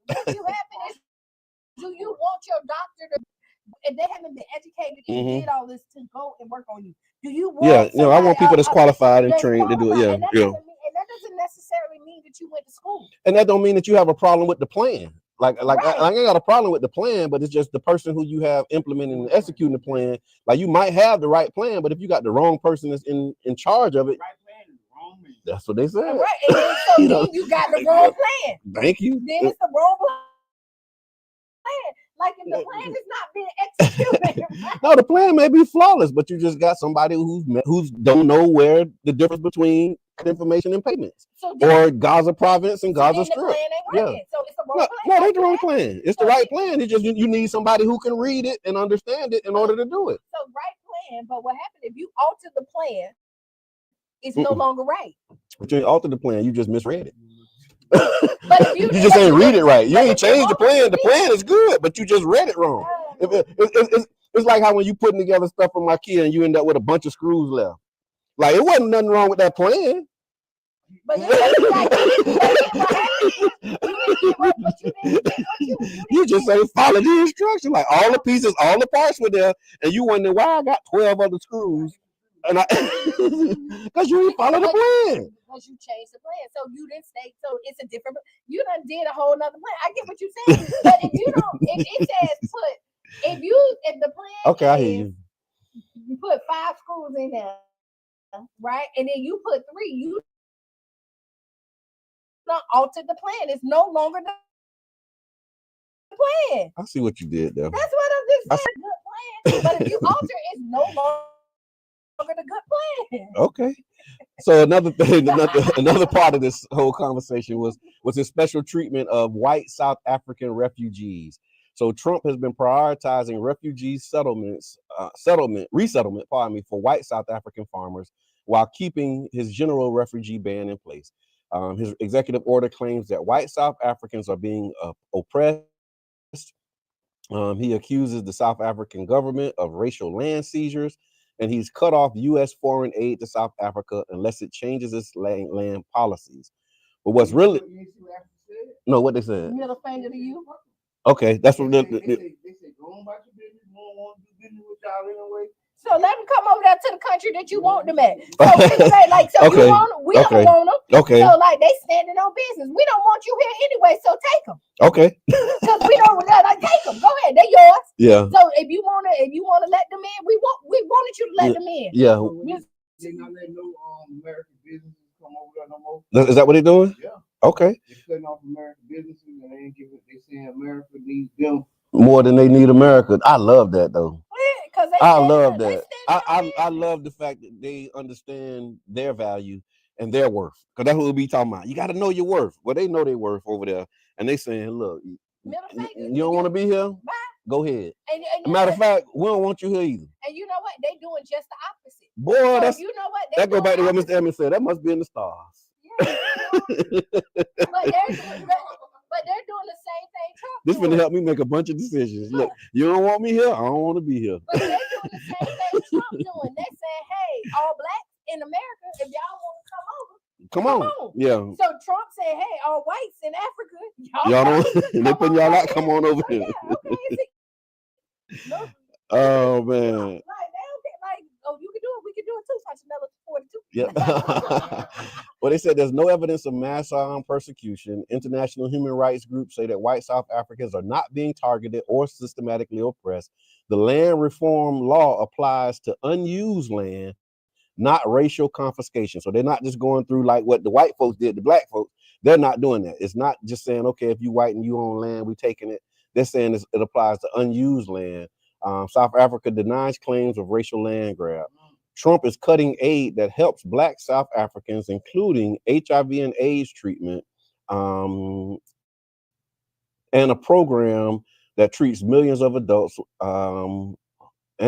But again, what you happen is, do you want your doctor to, if they haven't been educated and did all this to go and work on you? Do you want I want people that's qualified and trained to do it. And that doesn't necessarily mean that you went to school. And that don't mean that you have a problem with the plan. Like I ain't got a problem with the plan, but it's just the person who you have implementing and executing the plan. Like you might have the right plan, but if you got the wrong person that's in charge of it, that's what they said. Right. And then, so then you got the wrong plan. Thank you. Then it's the wrong plan. Like if the plan is not being executed. No, the plan may be flawless, but you just got somebody who's don't know where the difference between information and payments, or Gaza province and Gaza Strip. So it's the wrong plan. No, they the wrong plan. It's the right plan. It's just you need somebody who can read it and understand it in order to do it. So right plan, but what happened if you alter the plan? It's no longer right. But you ain't altered the plan. You just misread it. But if you just ain't read it right. You ain't changed the plan. The plan is good, but you just read it wrong. It's like how when you putting together stuff from IKEA and you end up with a bunch of screws left. Like it wasn't nothing wrong with that plan. But you just say follow the instructions. Like all the pieces, all the parts were there, and you wonder why I got 12 other screws. And because you didn't follow the plan. Because you changed the plan. So you didn't stay. So it's a different. You done did a whole nother plan. I get what you're saying. But if you don't, if it says if the plan I hear you put 5 screws in there, right? And then you put 3, you not altered the plan. It's no longer the plan. I see what you did there. That's what I'm just saying. Good plan. But if you alter, it's no longer the good plan. Okay. So another thing, another part of this whole conversation was his special treatment of white South African refugees. So Trump has been prioritizing refugee resettlement, for white South African farmers while keeping his general refugee ban in place. His executive order claims that white South Africans are being oppressed. He accuses the South African government of racial land seizures, and he's cut off U.S. foreign aid to South Africa unless it changes its land policies. But what's really what they said? Middle finger to you. Okay, that's what they say. Go on about your business. We don't want to do business with y'all anyway. So let them come over there to the country that you want them at. So you want them, we don't want them. Okay. So like they standing on business. We don't want you here anyway. So take them. Okay. Because we don't take them. Go ahead, they're yours. Yeah. So if you wanna let them in, we wanted you to let them in. Yeah. They not letting no American businesses come over there no more. Is that what they're doing? Yeah. Okay. They're cutting off American businesses and they saying America needs them more than they need America. I love that though. I love that. I love the fact that they understand their value and their worth. Because that's what we'll be talking about. You got to know your worth. Well, they know their worth over there. And they saying, look, you don't want to be here? Bye. Go ahead. And matter of fact, we don't want you here either. And you know what? They doing just the opposite. Boy, so you know what? That go back to what Mr. Emmons said. That must be in the stars. Yeah. But they're doing the same thing Trump This is going to help me make a bunch of decisions. Look, you don't want me here? I don't want to be here. But they're doing the same thing Trump doing. They're saying, hey, all blacks in America, if y'all want to come over, come on. Yeah. So Trump said, hey, all whites in Africa, y'all don't, they putting y'all out, come on over here. Yeah, okay. Oh, man. You can do it. We can do it too. Such another 42. Yeah. Well, they said there's no evidence of mass armed persecution. International human rights groups say that white South Africans are not being targeted or systematically oppressed. The land reform law applies to unused land, not racial confiscation. So they're not just going through like what the white folks did to black folks. They're not doing that. It's not just saying, okay, if you white and you own land, we taking it. They're saying it applies to unused land. South Africa denies claims of racial land grab. Trump is cutting aid that helps Black South Africans, including HIV and AIDS treatment, um, and a program that treats millions of adults and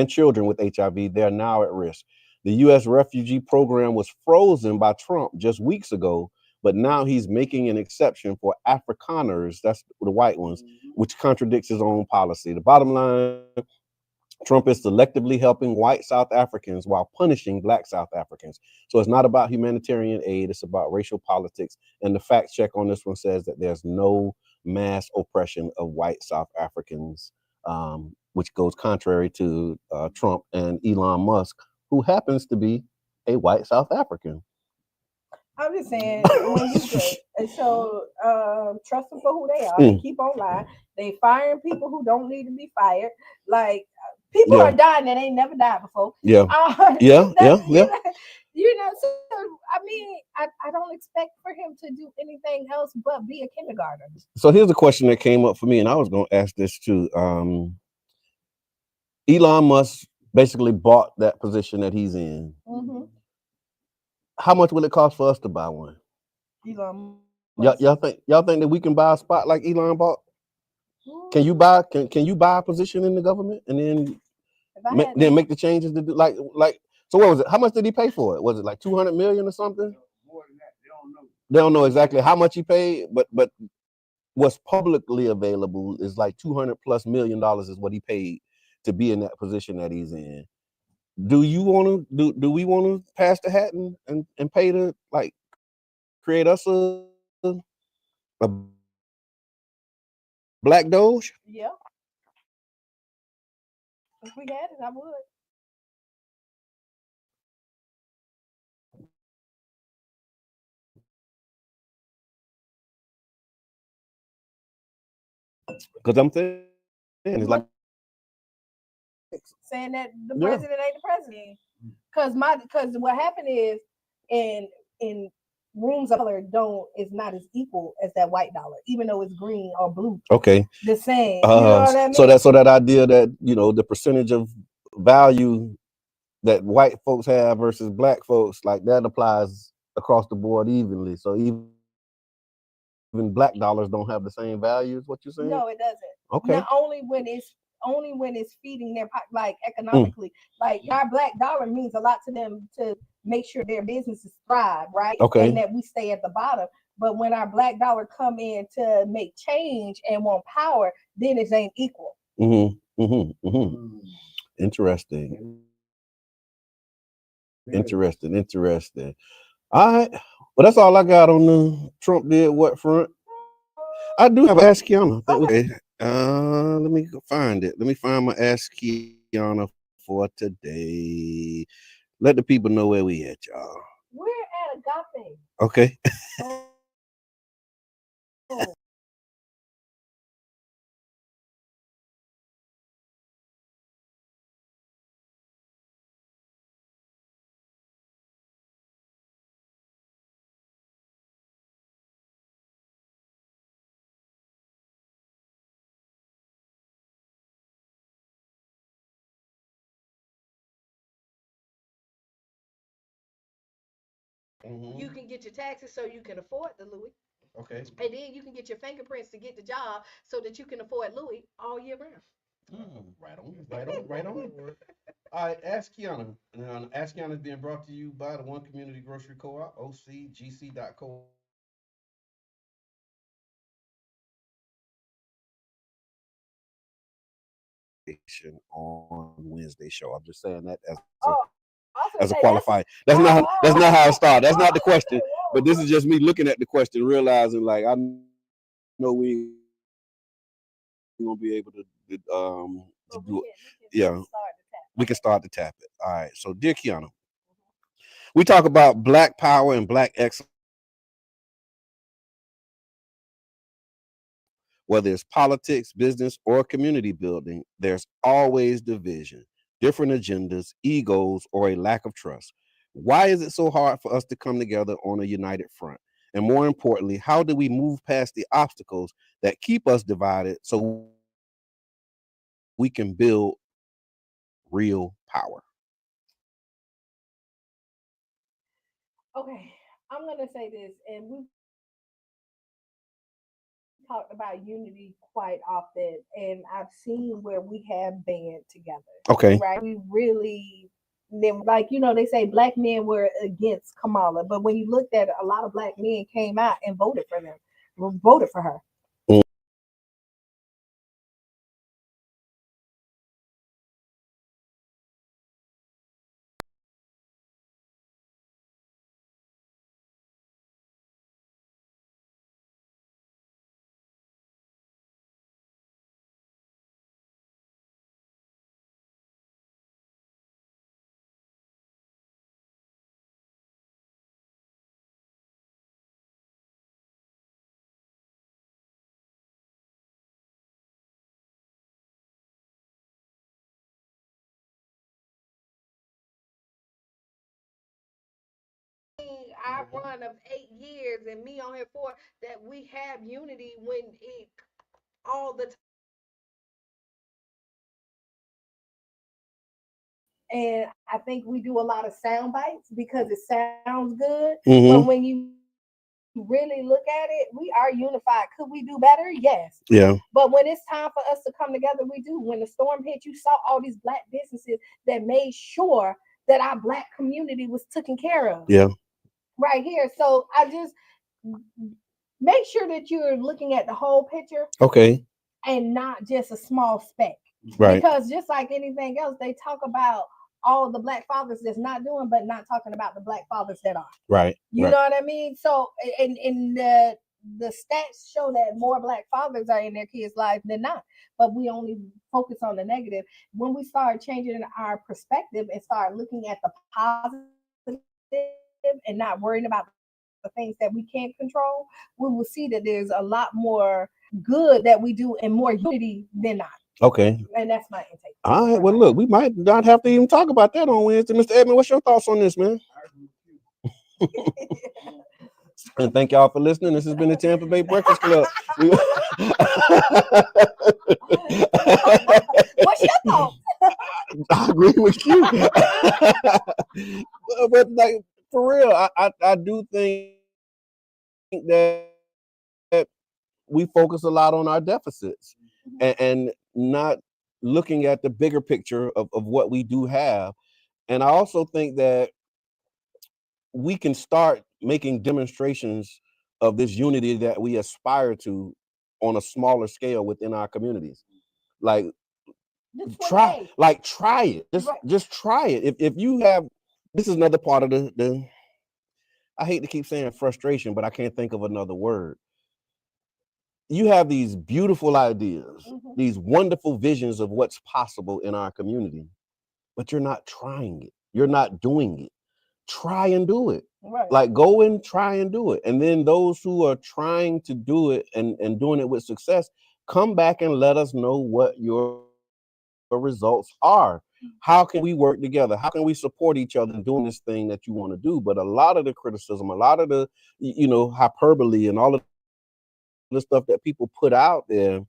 children with HIV. They're now at risk. The U.S. refugee program was frozen by Trump just weeks ago, but now he's making an exception for Afrikaners, that's the white ones, which contradicts his own policy. The bottom line, Trump is selectively helping white South Africans while punishing Black South Africans. So it's not about humanitarian aid, it's about racial politics. And the fact check on this one says that there's no mass oppression of white South Africans, which goes contrary to Trump and Elon Musk, who happens to be a white South African. I'm just saying, when you get, and so trust them for who they are. They keep on lying. They firing people who don't need to be fired. Like people are dying that ain't never died before. Yeah. So I mean, I don't expect for him to do anything else but be a kindergartner. So here's a question that came up for me, and I was going to ask this too. Elon Musk basically bought that position that he's in. Mm-hmm. How much will it cost for us to buy one? Elon Y'all think that we can buy a spot like Elon bought? Can you buy a position in the government and then make the changes to do like so what was it? How much did he pay for it? Was it like 200 million or something? More than that, they don't know. They don't know exactly how much he paid, but what's publicly available is like $200+ million is what he paid to be in that position that he's in. Do you want to do we want to pass the hat and pay to like create us a black Doge? Yeah. If we had it, I would. Because I'm saying it's like saying that the president ain't the president. Because what happened is in rooms of color is not as equal as that white dollar, even though it's green or blue. Okay. The same. You know what I mean? So that idea that, you know, the percentage of value that white folks have versus black folks, like that applies across the board evenly. So even black dollars don't have the same value, is what you're saying? No, it doesn't. Okay. Not only when it's feeding their like economically, like our black dollar means a lot to them to make sure their businesses thrive, right? Okay. And that we stay at the bottom. But when our black dollar come in to make change and want power, then it ain't equal. Interesting. All right. Well, that's all I got on the Trump did what front. I do have an Ask Kiana. Okay. Let me find it. Let me find my Ask Kiana for today. Let the people know where we at, y'all. We're at Agape. Okay. You can get your taxes so you can afford the Louis. Okay. And then you can get your fingerprints to get the job so that you can afford Louis all year round. Right on. All right, Ask Kiana. Ask Kiana is being brought to you by the One Community Grocery Co-op, ocgc.co. On Wednesday show. I'm just saying that as a qualifier. That's not how it started. That's not the question. But this is just me looking at the question, realizing like I know we gonna be able to do it. Yeah, we can start to tap it. All right. So, dear Kiana, we talk about Black power and Black excellence. Whether it's politics, business, or community building, there's always division, different agendas, egos, or a lack of trust. Why is it so hard for us to come together on a united front? And more importantly, how do we move past the obstacles that keep us divided so we can build real power? Okay, I'm gonna say this, and we talked about unity quite often, and I've seen where we have band together. Okay. Right? We really then like they say black men were against Kamala, but when you looked at it, a lot of black men came out and voted for them, voted for her. Mm. Our run of 8 years and me on here for that we have unity when it all the time. And I think we do a lot of sound bites because it sounds good. But when Mm-hmm. you really look at it, we are unified. Could we do better? Yes. But when it's time Yeah. for us to come together, we do. When the storm hit, you saw all these black businesses that made sure that our black community was taken care of Yeah. right here. So I just make sure that you're looking at the whole picture Okay. and not just a small speck. Right. Because just like anything else, they talk about all the black fathers that's not doing, but not talking about the black fathers that are. Right. You Right. know what I mean? So, in the stats show that more black fathers are in their kids' lives than not, but we only focus on the negative. When we start changing our perspective and start looking at the positive and not worrying about the things that we can't control, we will see that there's a lot more good that we do and more unity than not. And that's my Okay. intake for right now. All right. Well, look, we might not have to even talk about that on Wednesday. Mr. Edmond, what's your thoughts on this, man? I agree with you. And thank y'all for listening. This has been the Tampa Bay Breakfast Club. What's your thoughts? I agree with you. But like for real, I do think that we focus a lot on our deficits and not looking at the bigger picture of what we do have. And I also think that we can start making demonstrations of this unity that we aspire to on a smaller scale within our communities. Like Just one try day. like try it. Right. Just try it. If you have, this is another part of the I hate to keep saying frustration, but I can't think of another word. You have these beautiful ideas, Mhm. these wonderful visions of what's possible in our community, but you're not trying it. You're not doing it. Try and do it. Right. Like go and try and do it. And then those who are trying to do it and doing it with success, come back and let us know what your results are. How can we work together? How can we support each other in doing this thing that you want to do? But a lot of the criticism, a lot of the hyperbole and all of the stuff that people put out there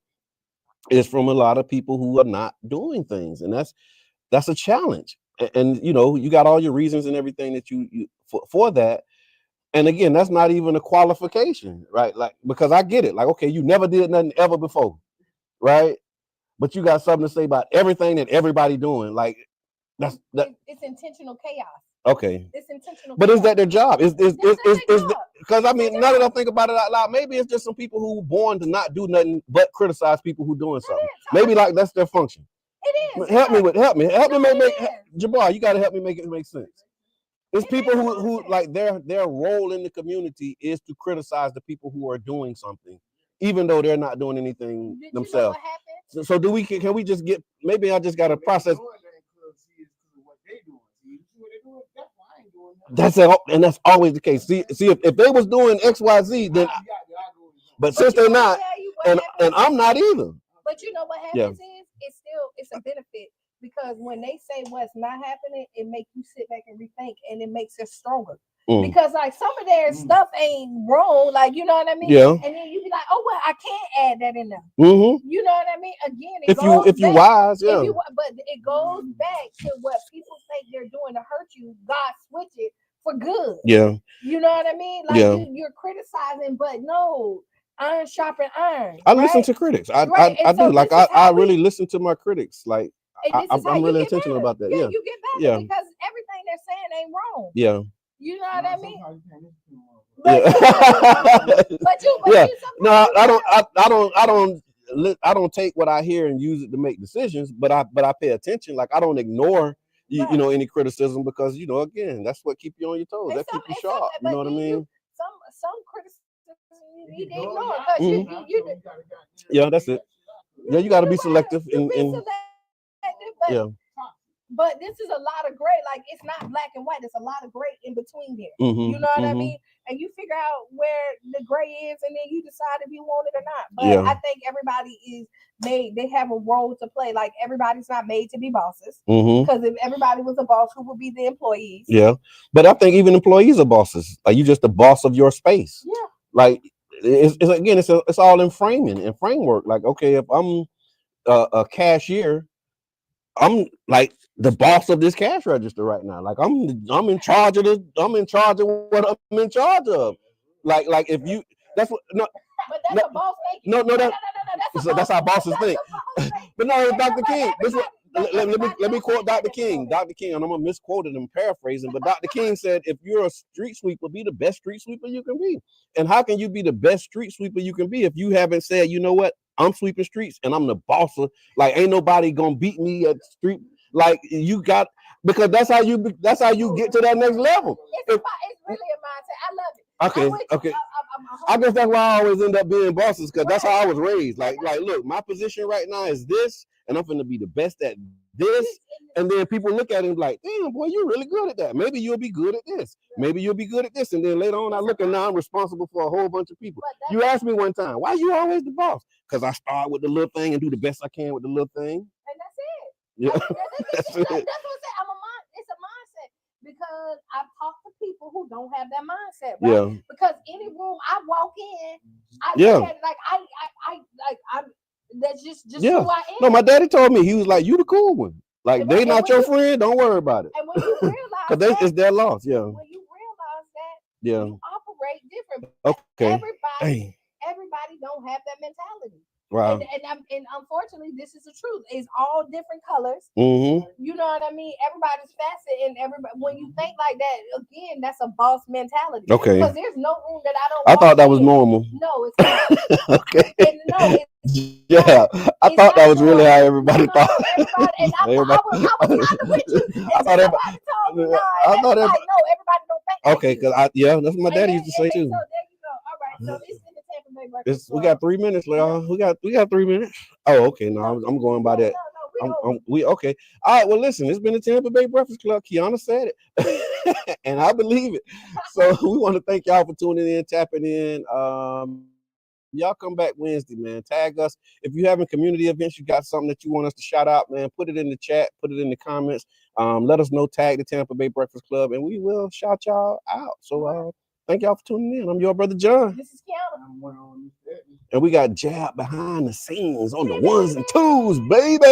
is from a lot of people who are not doing things. And that's a challenge. And you got all your reasons and everything that you for that. And again, that's not even a qualification, right? Like because I get it. Like, okay, you never did nothing ever before, right? But you got something to say about everything that everybody doing. Like that's that It's intentional chaos. okay. It's intentional But is chaos. that their job? That's their job. Because I That's their mean, now that I job. think about it out loud, maybe it's just some people who born to not do nothing but criticize people who doing It something. is. Maybe like that's their function. It is Help me because with help me no, make it is. Jabbar, you gotta help me make it make sense. It's It people makes a lot of who sense. like their role in the community is to criticize the people who are doing something, even though they're not doing anything Did you know themselves. what happened? So do we can we just get maybe I just gotta What they process doing that because see it's because of what they doing. See, you see what they doing? That's why I ain't doing nothing. that's it, and that's always the case. See if they was doing XYZ, then I go with but But since you they're want me to not, tell you what and happens? I'm not either. But you know what Yeah. happens is it's a benefit because when they say what's not happening, it makes you sit back and rethink, and it makes us stronger. Mm. Because like some of their stuff ain't wrong, like you know what I mean. Yeah. And then you be like, oh well, I can't add that in there. Mm-hmm. You know what I mean? Again, it goes If you back. wise, If yeah. you but it goes back to what people think they're doing to hurt you. God switch it for good. Yeah. You know what I mean? Like Yeah. you're criticizing, but no, iron sharpen iron. I right? listen to critics. I Right. And do. so Like this is I how really we, listen to my critics. Like and this is how I'm you really get intentional better. about that. Yeah, Yeah. you get better Yeah. because everything they're saying ain't wrong. Yeah. You know what I mean? Yeah. But Yeah. you No, sometimes you gotta. I don't take what I hear and use it to make decisions, but I pay attention. Like I don't ignore you Right. know any criticism because you know again that's what keep you on your toes. And That some, keep you and some, sharp. You but know what I then mean? some criticism you need to ignore because Yeah, that's it. Yeah, you got to be selective you be and selective, yeah. but this is a lot of gray. Like it's not black and white. There's a lot of gray in between here. Mm-hmm, You know what I mm-hmm. mean? And you figure out where the gray is, and then you decide if you want it or not. But Yeah. I think everybody is made. They have a role to play. Like everybody's not made to be bosses. Mm-hmm. Because if everybody was a boss, who would be the employees? Yeah, but I think even employees are bosses. Like you just the boss of your space. Yeah. Like it's again, it's all in framing and framework. Like okay, if I'm a cashier, I'm like the boss of this cash register right now. Like I'm in charge of what I'm in charge of. Like if you that's what no But that's no a boss thinking. no no that That's a so that's how bosses think. boss. But no, it's Dr. King. Everybody- This what, let me quote Dr. King. Everybody- Dr. King, and I'm gonna misquote it and paraphrasing, but Dr. King said, if you're a street sweeper, be the best street sweeper you can be. And how can you be the best street sweeper you can be if you haven't said, you know what, I'm sweeping streets and I'm the boss of like ain't nobody gonna beat me at the street. Like you got because that's how you get to that next level. It's really a mindset. I love it. Okay. I guess that's why I always end up being bosses because that's how I was raised. Like, look, my position right now is this, and I'm gonna be the best at this. And then people look at him like, damn, boy, you're really good at that. Maybe you'll be good at this. Maybe you'll be good at this. And then later on, I look and now I'm responsible for a whole bunch of people. You asked me one time, why are you always the boss? Because I start with the little thing and do the best I can with the little thing. And that's it. Yeah. That's what I'm saying. It's a mindset because I've talked to people who don't have that mindset, right? Yeah. Because any room I walk in, that's just Yeah. who I am. No, my daddy told me, he was like, you the cool one. Like, they not your friend, don't worry about it. And when you realize because it's their loss, yeah. When you realize that, Yeah. you operate different. Okay. Everybody don't have that mentality. Wow. And unfortunately, this is the truth. It's all different colors. Mm-hmm. You know what I mean? Everybody's facet, and everybody. When you think like that, again, that's a boss mentality. Okay. Because there's no room that I don't. I thought that was normal. No, it's not. Okay. Yeah, I thought that was really how everybody thought. Everybody, I was with you. I thought everybody told me, everybody don't think. Okay, because that's what my daddy used to say too. So there you go. All right, so it's in the Tampa Bay Breakfast Club. We got 3 minutes, Leon. We got 3 minutes. Oh, okay. No, I'm going by that. We okay. All right. Well, listen, it's been the Tampa Bay Breakfast Club. Kiana said it, and I believe it. So we want to thank y'all for tuning in, tapping in. Y'all come back Wednesday, man. Tag us. If you having community events, you got something that you want us to shout out, man, put it in the chat, put it in the comments. Let us know, tag the Tampa Bay Breakfast Club, and we will shout y'all out. So thank y'all for tuning in. I'm your brother John. This is Kiana. And we got Jab behind the scenes on the ones and twos, baby.